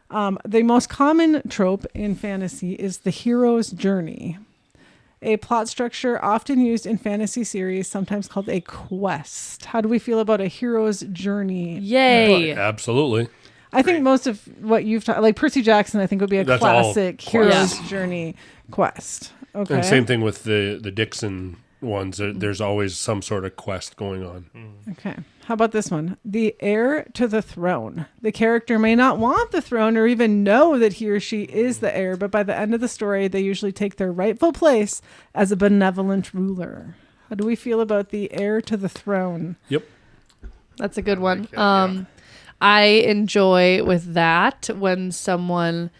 the most common trope in fantasy is the hero's journey, a plot structure often used in fantasy series, sometimes called a quest. How do we feel about a hero's journey? Yay. book? Absolutely. I think most of what you've taught, like Percy Jackson, I think would be a classic hero's journey quest. Okay. And same thing with the Dixon ones. There's always some sort of quest going on. Okay. How about this one? The heir to the throne. The character may not want the throne or even know that he or she is the heir, but by the end of the story, they usually take their rightful place as a benevolent ruler. How do we feel about the heir to the throne? Yep. That's a good one. I enjoy with that when someone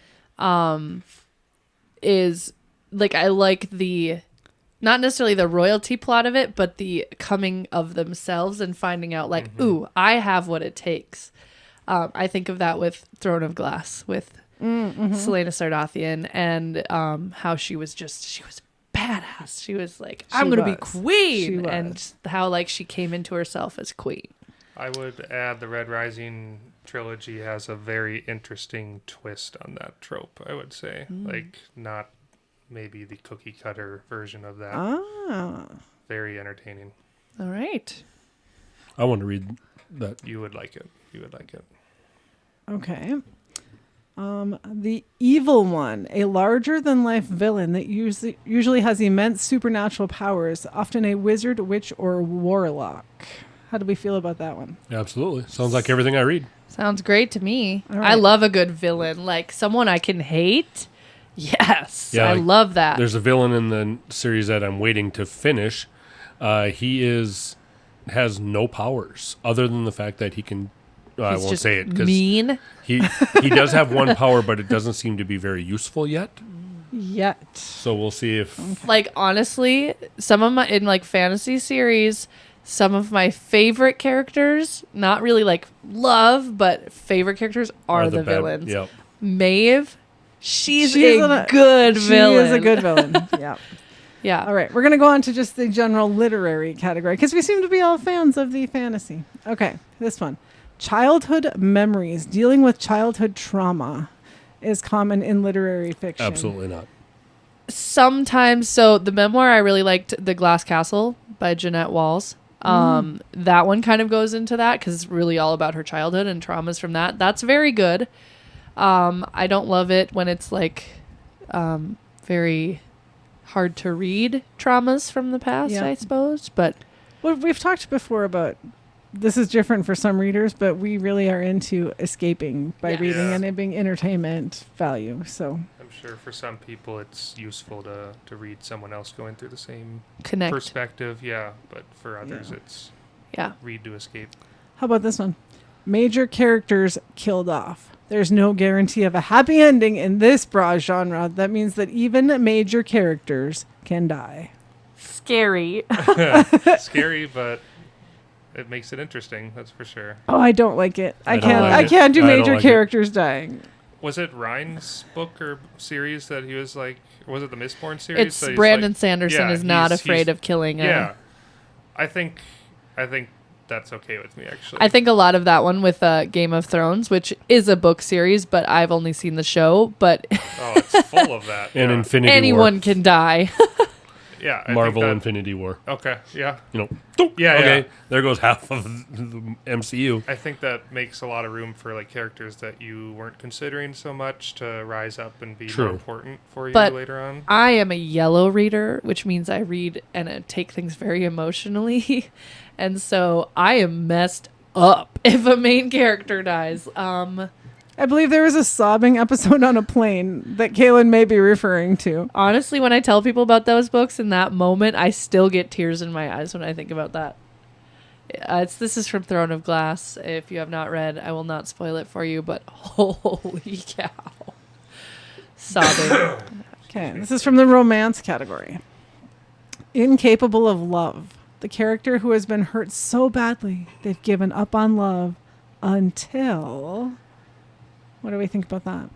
is like, I like the, not necessarily the royalty plot of it, but the coming of themselves and finding out like, ooh, I have what it takes. I think of that with Throne of Glass with Selena Sardathian and how she was badass. She was like, I'm going to be queen. And how like she came into herself as queen. I would add the Red Rising trilogy has a very interesting twist on that trope, I would say. Like, not maybe the cookie cutter version of that. Very entertaining. All right. I want to read that. You would like it. Okay. The evil one, a larger than life villain that usually has immense supernatural powers, often a wizard, witch, or warlock. How do we feel about that one? Absolutely. Sounds like everything I read. Sounds great to me. All right. I love a good villain, like someone I can hate. Yes, Yeah, I love that. There's a villain in the series that I'm waiting to finish. He has no powers other than the fact that he can. I He's won't just say it because mean. He does have one power, but it doesn't seem to be very useful yet. So we'll see if Like honestly, some of my in like fantasy series, some of my favorite characters, not really like love, but favorite characters are the villains. Yep. Maeve, she's a good villain. She is a good villain. Yeah. Yeah. All right. We're going to go on to just the general literary category because we seem to be all fans of the fantasy. Okay. This one. Childhood memories. Dealing with childhood trauma is common in literary fiction. Absolutely not. Sometimes. So the memoir I really liked, The Glass Castle by Jeanette Walls. That one kind of goes into that because it's really all about her childhood and traumas from that. That's very good. I don't love it when it's like very hard to read traumas from the past, I suppose. But well, we've talked before about this is different for some readers, but we really are into escaping by reading and it being entertainment value. So I'm sure for some people it's useful to read someone else going through the same connect perspective. Yeah, but for others it's read to escape. How about this one? Major characters killed off. There's no guarantee of a happy ending in this broad genre. That means that even major characters can die. Scary. Scary, but it makes it interesting. That's for sure. Oh, I don't like it. I like can't do I don't major like characters dying. Was it Ryne's book or series that he was like, or was it the Mistborn series? It's that he's Brandon like, Sanderson is not afraid of killing. Yeah, I think that's okay with me, actually. I think a lot of that one with Game of Thrones, which is a book series, but I've only seen the show. But oh, it's full of that. And Infinity anyone War. can die. Yeah, I Marvel think that, Infinity War. Okay, yeah. Yeah, okay. Yeah. There goes half of the MCU. I think that makes a lot of room for like characters that you weren't considering so much to rise up and be more important for you But later on. I am a yellow reader, which means I read and take things very emotionally. And so I am messed up if a main character dies. I believe there was a sobbing episode on a plane that Kaylin may be referring to. Honestly, when I tell people about those books in that moment, I still get tears in my eyes when I think about that. This is from Throne of Glass. If you have not read, I will not spoil it for you, but holy cow. Sobbing. Okay, this is from the romance category. Incapable of love. The character who has been hurt so badly, they've given up on love until... What do we think about that?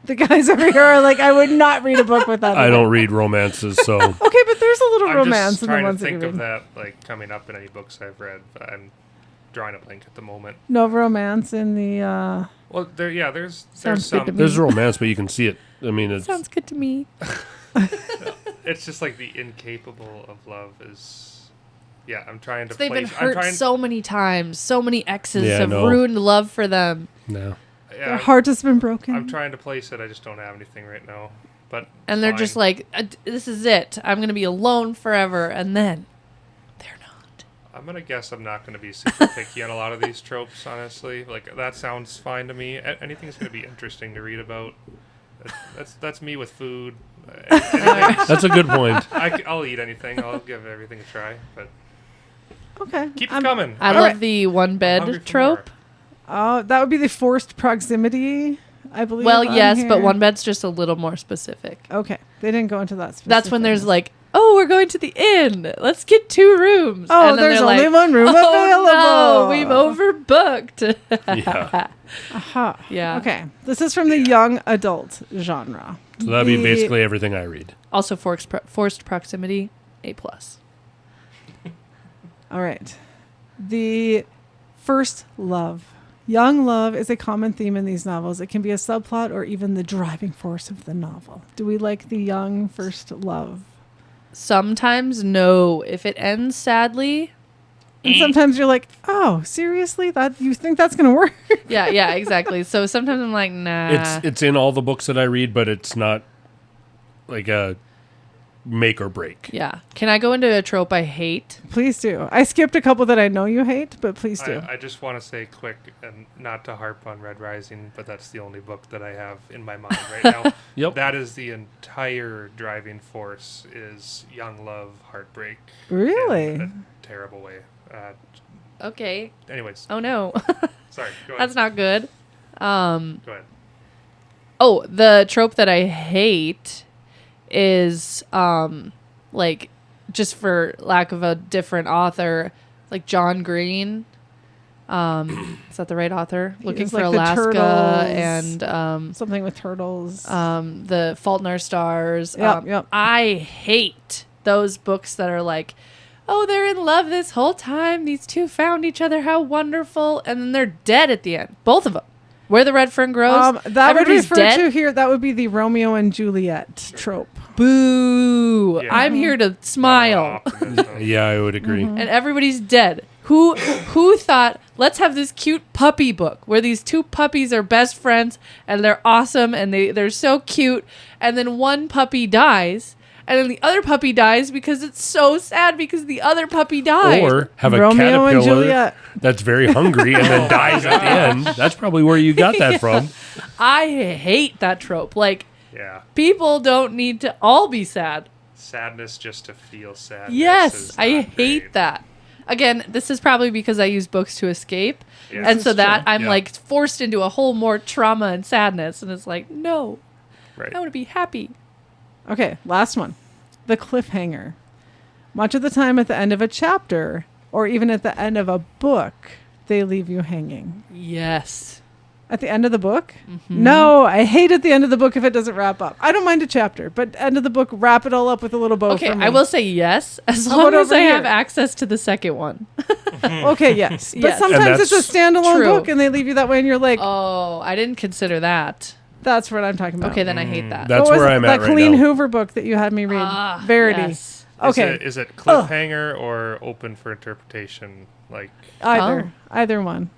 The guys over here are like, I would not read a book with that. I don't read romances, so... Okay, but there's a little I'm romance just in the trying ones to that you think read. of that like coming up in any books I've read, but I'm drawing a blank at the moment. No romance in the... Well, there's Sounds good to some. me. There's romance, but you can see it. I mean, it's... Sounds good to me. It's just like the incapable of love is. Yeah, I'm trying to. They've been I'm hurt trying, so many times. So many exes Yeah, I have know. ruined love for them. No. Their Yeah, heart has been broken. I'm trying to place it. I just don't have anything right now. But And they're fine. just like, this is it. I'm going to be alone forever. And then they're not. I'm gonna guess I'm not gonna be super picky on a lot of these tropes. Honestly, like that sounds fine to me. Anything's gonna be interesting to read about. That's me with food. That's a good point. I'll eat anything. I'll give everything a try. But Okay. keep it coming. I All love right. the one hungry bed for trope. Oh, that would be the forced proximity, I believe. Well, on yes, but here. one bed's just a little more specific. Okay. They didn't go into that specific. That's when there's like, oh, we're going to the inn. Let's get 2 rooms. Oh, And then there's they're only like, one room oh, available. no, we've overbooked. Yeah. Aha. Yeah. Okay. This is from the young adult genre. So that'd be The- basically everything I read. Also, forced proximity, A+. All right. The first love. Young love is a common theme in these novels. It can be a subplot or even the driving force of the novel. Do we like the young first love? Sometimes, no. If it ends sadly, And sometimes you're like, oh, seriously? That you think that's going to work? yeah, exactly. So sometimes I'm like, nah. It's in all the books that I read, but it's not like a make or break. Yeah. Can I go into a trope I hate? Please do. I skipped a couple that I know you hate, but please do. I just want to say quick, and not to harp on Red Rising, but that's the only book that I have in my mind right now. Yep. That is the entire driving force is young love, heartbreak. Really? In a terrible way. Okay. Anyways, Oh, no. sorry. Go ahead. That's not good. Go ahead. Oh, the trope that I hate is like, just for lack of a different author, like John Green. Is that the right author? Looking is for like the Alaska turtles. and Something with turtles. the Fault in Our Stars. Yep. I hate those books that are like, oh, they're in love this whole time. These two found each other. How wonderful. And then they're dead at the end. Both of them. Where the Red Fern Grows. That would everybody's refer dead. to here. That would be the Romeo and Juliet trope. Boo. Yeah. I'm here to smile. Optimism. Yeah, I would agree. And everybody's dead. Who thought, let's have this cute puppy book where these 2 puppies are best friends and they're awesome and they're so cute, and then one puppy dies and then the other puppy dies because it's so sad because the other puppy died. Or have a Romeo and caterpillar Juliet. that's very hungry and then dies at the end. That's probably where you got that from. I hate that trope. Like, Yeah. people don't need to all be sad. Sadness just to feel sad. Yes, I hate that. Again, this is probably because I use books to escape. Yeah. And This so is that true. I'm Yeah. like forced into a whole more trauma and sadness. And it's like, no, Right. I want to be happy. Okay, last one. The cliffhanger. Much of the time at the end of a chapter or even at the end of a book, they leave you hanging. Yes. At the end of the book? Mm-hmm. No, I hate at the end of the book if it doesn't wrap up. I don't mind a chapter, but end of the book, wrap it all up with a little bow. Okay, for me. I will say yes, as long as I have access to the second one. Okay, yes. But sometimes it's a standalone book and they leave you that way and you're like... Oh, I didn't consider that. That's what I'm talking about. Okay, then I hate that. That's where I'm at right now. That Colleen Hoover book that you had me read. Verity. Yes. Okay. Is it cliffhanger or open for interpretation? Like Either one.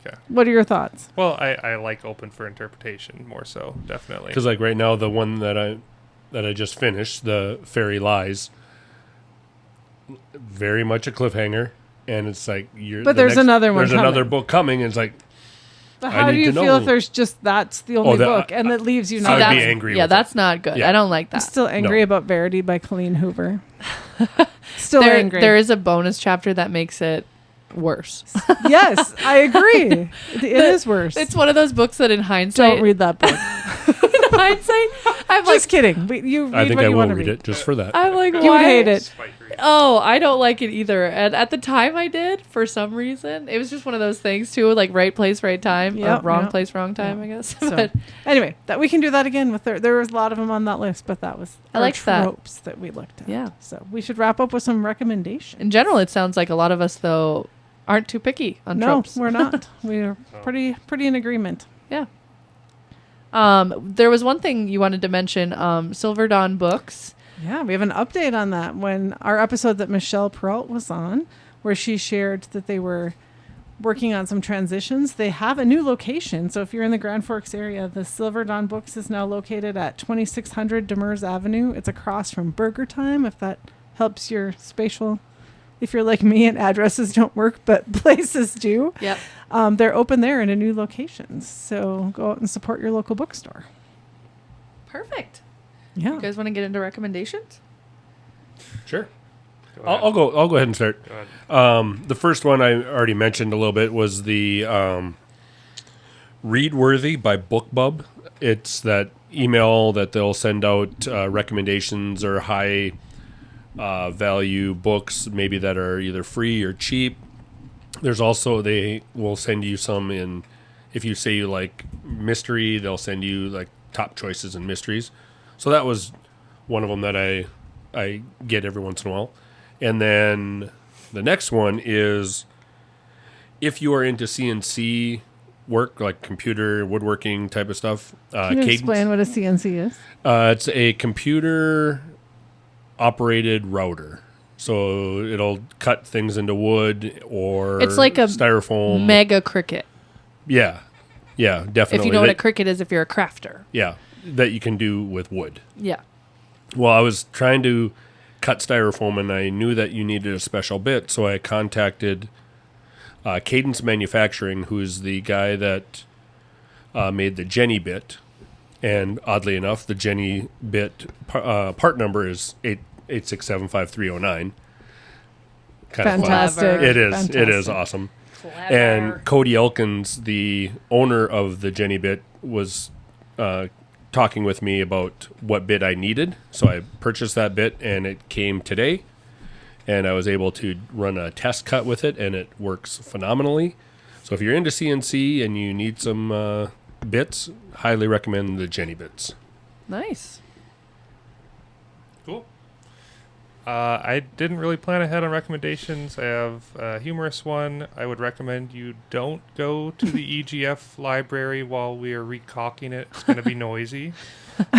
Okay. What are your thoughts? Well, I like open for interpretation more so, definitely. Because like right now, the one that I just finished, the Fairy Lies, very much a cliffhanger, and it's like there's another one. There's another book coming, and it's like. But how do you feel if there's just that's the only book and it leaves you not? I'd be angry. Yeah, that's not good. Yeah. I don't like that. I'm still angry about Verity by Colleen Hoover. Still angry. There is a bonus chapter that makes it worse. Yes, I agree. It is worse. It's one of those books that in hindsight... Don't read that book. In hindsight, I'm just kidding. You read I think what I you will want to read it just for that. I'm like, you would hate it. Oh, I don't like it either. And at the time I did, for some reason. It was just one of those things too, like right place, right time. Yep, wrong place, wrong time, I guess. So, but anyway, we can do that again with there was a lot of them on that list, but that was tropes that we looked at. Yeah. So we should wrap up with some recommendations. In general, it sounds like a lot of us though aren't too picky on tropes. No, we're not. We're pretty in agreement. Yeah. There was one thing you wanted to mention, Silver Dawn Books. Yeah, we have an update on that. When our episode that Michelle Peralt was on, where she shared that they were working on some transitions, they have a new location. So if you're in the Grand Forks area, the Silver Dawn Books is now located at 2600 Demers Avenue. It's across from Burger Time, if that helps your spatial... If you're like me and addresses don't work, but places do. Yep. They're open there in a new location. So go out and support your local bookstore. Perfect. Yeah. You guys want to get into recommendations? Sure. I'll go ahead and start. The first one I already mentioned a little bit was the Read Worthy by BookBub. It's that email that they'll send out recommendations or high value books, maybe that are either free or cheap. There's also, they will send you some in, if you say you like mystery, they'll send you like top choices in mysteries. So that was one of them that I get every once in a while. And then the next one is, if you are into CNC work, like computer woodworking type of stuff. Can you explain what a CNC is? It's a computer operated router. So it'll cut things into wood or it's like a styrofoam. Mega Cricut. Yeah. Yeah, definitely. If you know what a Cricut is, if you're a crafter. Yeah, that you can do with wood. Yeah. Well, I was trying to cut styrofoam and I knew that you needed a special bit, so I contacted Cadence Manufacturing, who's the guy that made the Jenny bit. And oddly enough, the Jenny bit part number is 8675309. Fantastic. It is. Fantastic. It is awesome. Clever. And Cody Elkins, the owner of the Jenny bit, was talking with me about what bit I needed. So I purchased that bit, and it came today. And I was able to run a test cut with it, and it works phenomenally. So if you're into CNC and you need some bits, highly recommend the Jenny bits. Nice. Cool. I didn't really plan ahead on recommendations. I have a humorous one. I would recommend you don't go to the EGF library while we are recalking it. It's going to be noisy.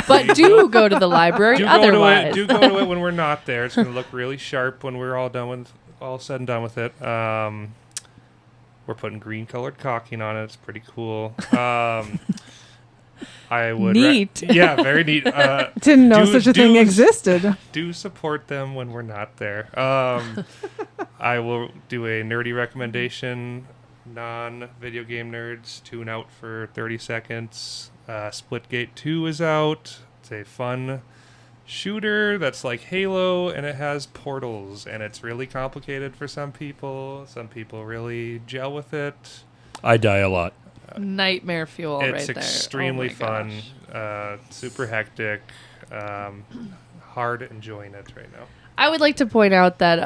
But do go to the library otherwise. Do go to it when we're not there. It's going to look really sharp when we're all said and done with it. We're putting green colored caulking on it. It's pretty cool. I would neat. Yeah, very neat. Didn't know such a thing existed. Do support them when we're not there. I will do a nerdy recommendation. Non-video game nerds, tune out for 30 seconds. Splitgate 2 is out. It's a fun shooter that's like Halo, and it has portals, and it's really complicated for some people. Some people really gel with it. I die a lot. Nightmare fuel right there. It's extremely fun, super hectic, hard enjoying it right now. I would like to point out that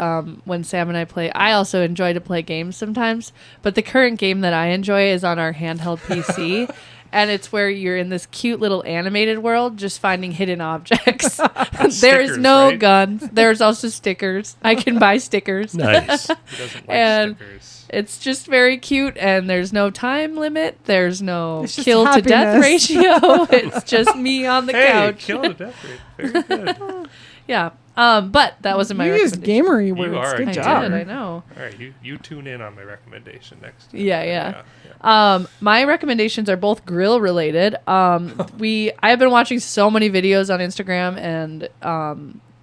when Sam and I play, I also enjoy to play games sometimes, but the current game that I enjoy is on our handheld PC. And it's where you're in this cute little animated world just finding hidden objects. There is no right? guns. There's also stickers. I can buy stickers. Nice. He doesn't like And stickers. it's just very cute, and there's no time limit. There's no It's just kill to death happiness. ratio. It's just me on the Hey, couch. kill to death rate. Very good. Yeah. But that wasn't my You used recommendation. gamery words. are a Good I job. did, I know. All right, you tune in on my recommendation next time. Yeah. My recommendations are both grill related. I have been watching so many videos on Instagram and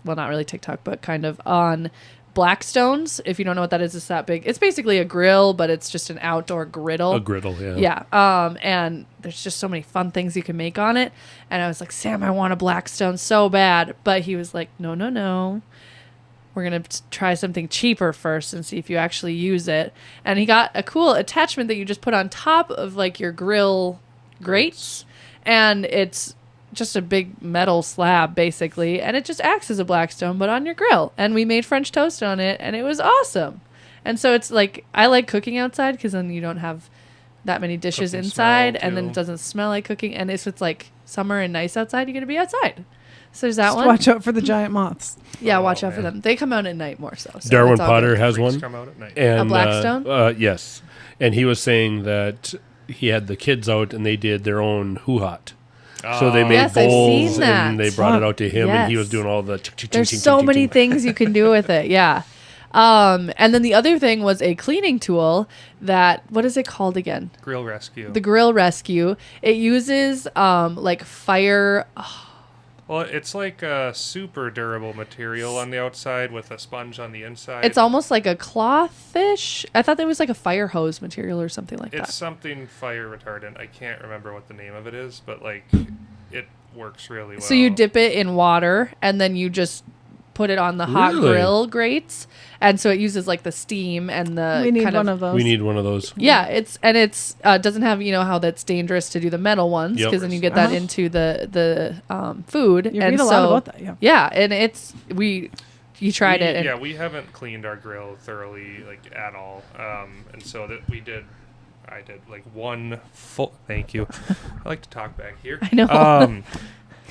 well, not really TikTok, but kind of on Blackstones. If you don't know what that is, it's that big. It's basically a grill, but it's just an outdoor griddle. A griddle, yeah. Yeah. And there's just so many fun things you can make on it. And I was like, Sam, I want a Blackstone so bad. But he was like, no. We're going to try something cheaper first and see if you actually use it. And he got a cool attachment that you just put on top of like your grill grates. And it's just a big metal slab basically. And it just acts as a Blackstone, but on your grill. And we made French toast on it and it was awesome. And so it's like, I like cooking outside because then you don't have that many dishes Cooking inside smell, and then too. it doesn't smell like cooking. And if it's like summer and nice outside, you're going to be outside. So there's that Just one. watch out for the giant moths. Yeah, Oh, watch out for man. them. They come out at night more so. Darwin that's all Potter good. has Freaks one. come out at night. And, Blackstone? Yes. And he was saying that he had the kids out and they did their own hoo-hot. So they made Yes, I've bowls seen that. and they brought it out to him and he was Yes. doing all the There's so many things you can do with it. Yeah. And then the other thing was a cleaning tool that, what is it called again? Grill rescue. The Grill Rescue. It uses like fire. Well, it's like a super durable material on the outside with a sponge on the inside. It's almost like a clothish. I thought that was like a fire hose material or something like It's that. something fire retardant. I can't remember what the name of it is, but like it works really well. So you dip it in water and then you just put it on the hot Really? grill grates, and so it uses like the steam and the We need kind one of those. We need one of those. Yeah, it's doesn't have, you know how that's dangerous to do the metal ones Yep. because then you get that Uh-huh. into the food. You and read a so, lot about that, yeah. Yeah, and you tried it. And we haven't cleaned our grill thoroughly like at all, and so that I did like one full. Thank you. I like to talk back here. I know.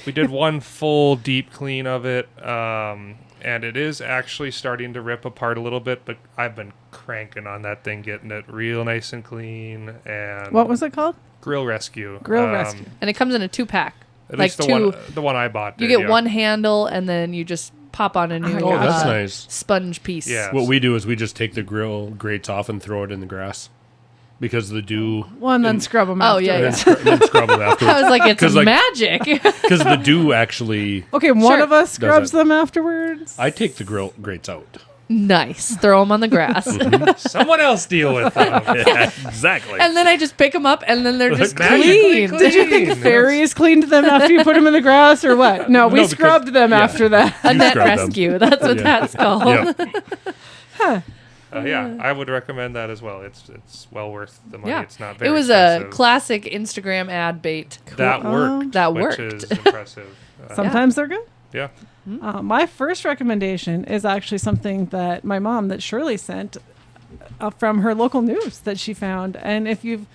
We did one full deep clean of it, and it is actually starting to rip apart a little bit, but I've been cranking on that thing, getting it real nice and clean. And What was it called? Grill Rescue. Grill Rescue. And it comes in a 2-pack. At Like least the one I bought. You did, get one handle and then you just pop on a new Oh, that's nice. sponge piece. Yeah. What we do is we just take the grill grates off and throw it in the grass because the dew. Well, and then scrub them Oh, after. yeah, And yeah. then, and then scrub it I afterwards. was like, it's 'Cause, like- magic. Because the dew actually. Okay, one Sure. of us scrubs it. them afterwards. I take the grill grates out. Nice. Throw them on the grass. Someone else deal with them. Yeah, exactly. And then I just pick them up and then they're just magically clean. Did you think the fairies cleaned them after you put them in the grass or what? No, we No, because- scrubbed them yeah. after that. A You net scrub them. rescue. That's what Yeah. that's called. Yep. Yeah, I would recommend that as well. It's well worth the money. Yeah. It's not very It was expensive. a classic Instagram ad bait. That worked. That which worked. is impressive. Sometimes they're good. Yeah. My first recommendation is actually something that my mom, that Shirley sent from her local news that she found. And I don't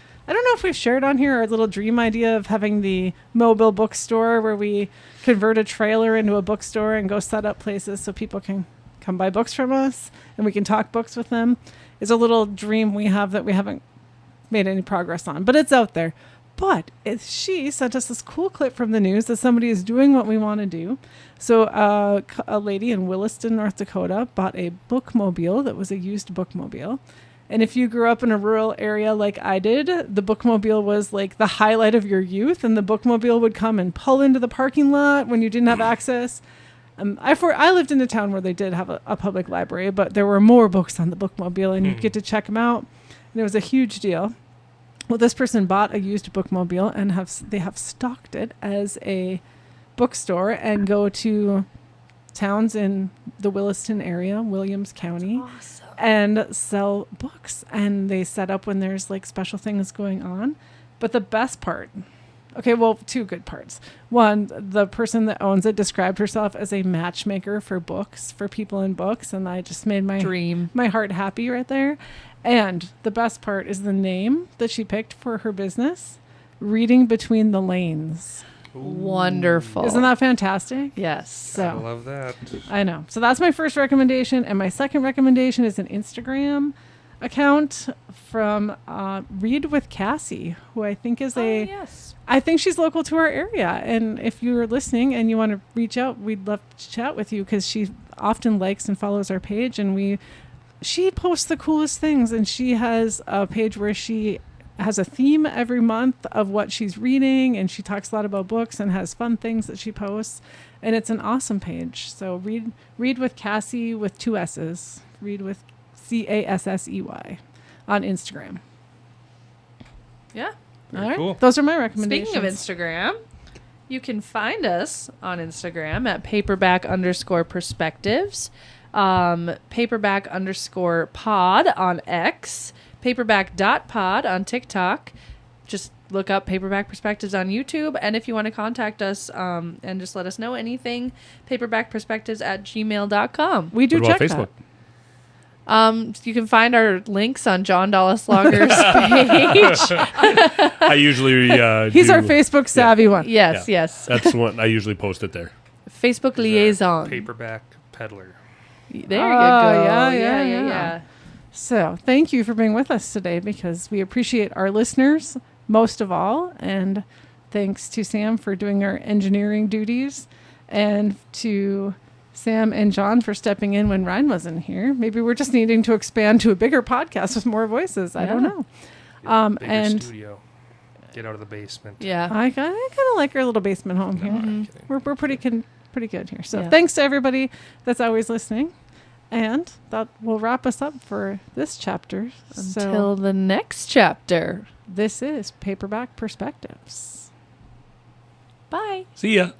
know if we've shared on here our little dream idea of having the mobile bookstore where we convert a trailer into a bookstore and go set up places so people can come buy books from us and we can talk books with them. Is a little dream we have that we haven't made any progress on, but it's out there. But she sent us this cool clip from the news that somebody is doing what we want to do. So a lady in Williston, North Dakota, bought a bookmobile that was a used bookmobile. And if you grew up in a rural area like I did, the bookmobile was like the highlight of your youth. And the bookmobile would come and pull into the parking lot when you didn't have access. I lived in a town where they did have a public library, but there were more books on the bookmobile and you'd get to check them out. And it was a huge deal. Well, this person bought a used bookmobile and they have stocked it as a bookstore and go to towns in the Williston area, Williams County, and sell books. And they set up when there's like special things going on. But the best part Okay, well, two good parts. One, the person that owns it described herself as a matchmaker for books, for people in books, and I just made my heart happy right there. And the best part is the name that she picked for her business, Reading Between the Lanes. Ooh. Wonderful. Isn't that fantastic? Yes. I So love that. I know. So that's my first recommendation. And my second recommendation is an Instagram account from Read with Cassie, who I think is yes. I think she's local to our area. And if you're listening and you want to reach out, we'd love to chat with you because she often likes and follows our page. And she posts the coolest things. And she has a page where she has a theme every month of what she's reading. And she talks a lot about books and has fun things that she posts. And it's an awesome page. So read with Cassie with 2 S's. Read with Cassey on Instagram. Yeah. All right. Cool. Those are my recommendations. Speaking of Instagram, you can find us on Instagram at paperback_perspectives, paperback_pod on X, paperback.pod on TikTok. Just look up Paperback Perspectives on YouTube. And if you want to contact us and just let us know anything, paperbackperspectives@gmail.com. We do What about check Facebook? that. You can find our links on John Dolleslager's page. I usually He's do- our Facebook savvy one. Yes, Yeah. yes. That's what I usually post it there. Facebook liaison. Paperback peddler. There you go. Yeah. So thank you for being with us today because we appreciate our listeners most of all. And thanks to Sam for doing our engineering duties and to Sam and John for stepping in when Ryne wasn't here. Maybe we're just needing to expand to a bigger podcast with more voices. I don't know. Bigger And studio. Get out of the basement. Yeah. I kind of like our little basement home here. I'm kidding. We're pretty good here. So Yeah. thanks to everybody that's always listening. And that will wrap us up for this chapter. Until the next chapter. This is Paperback Perspectives. Bye. See ya.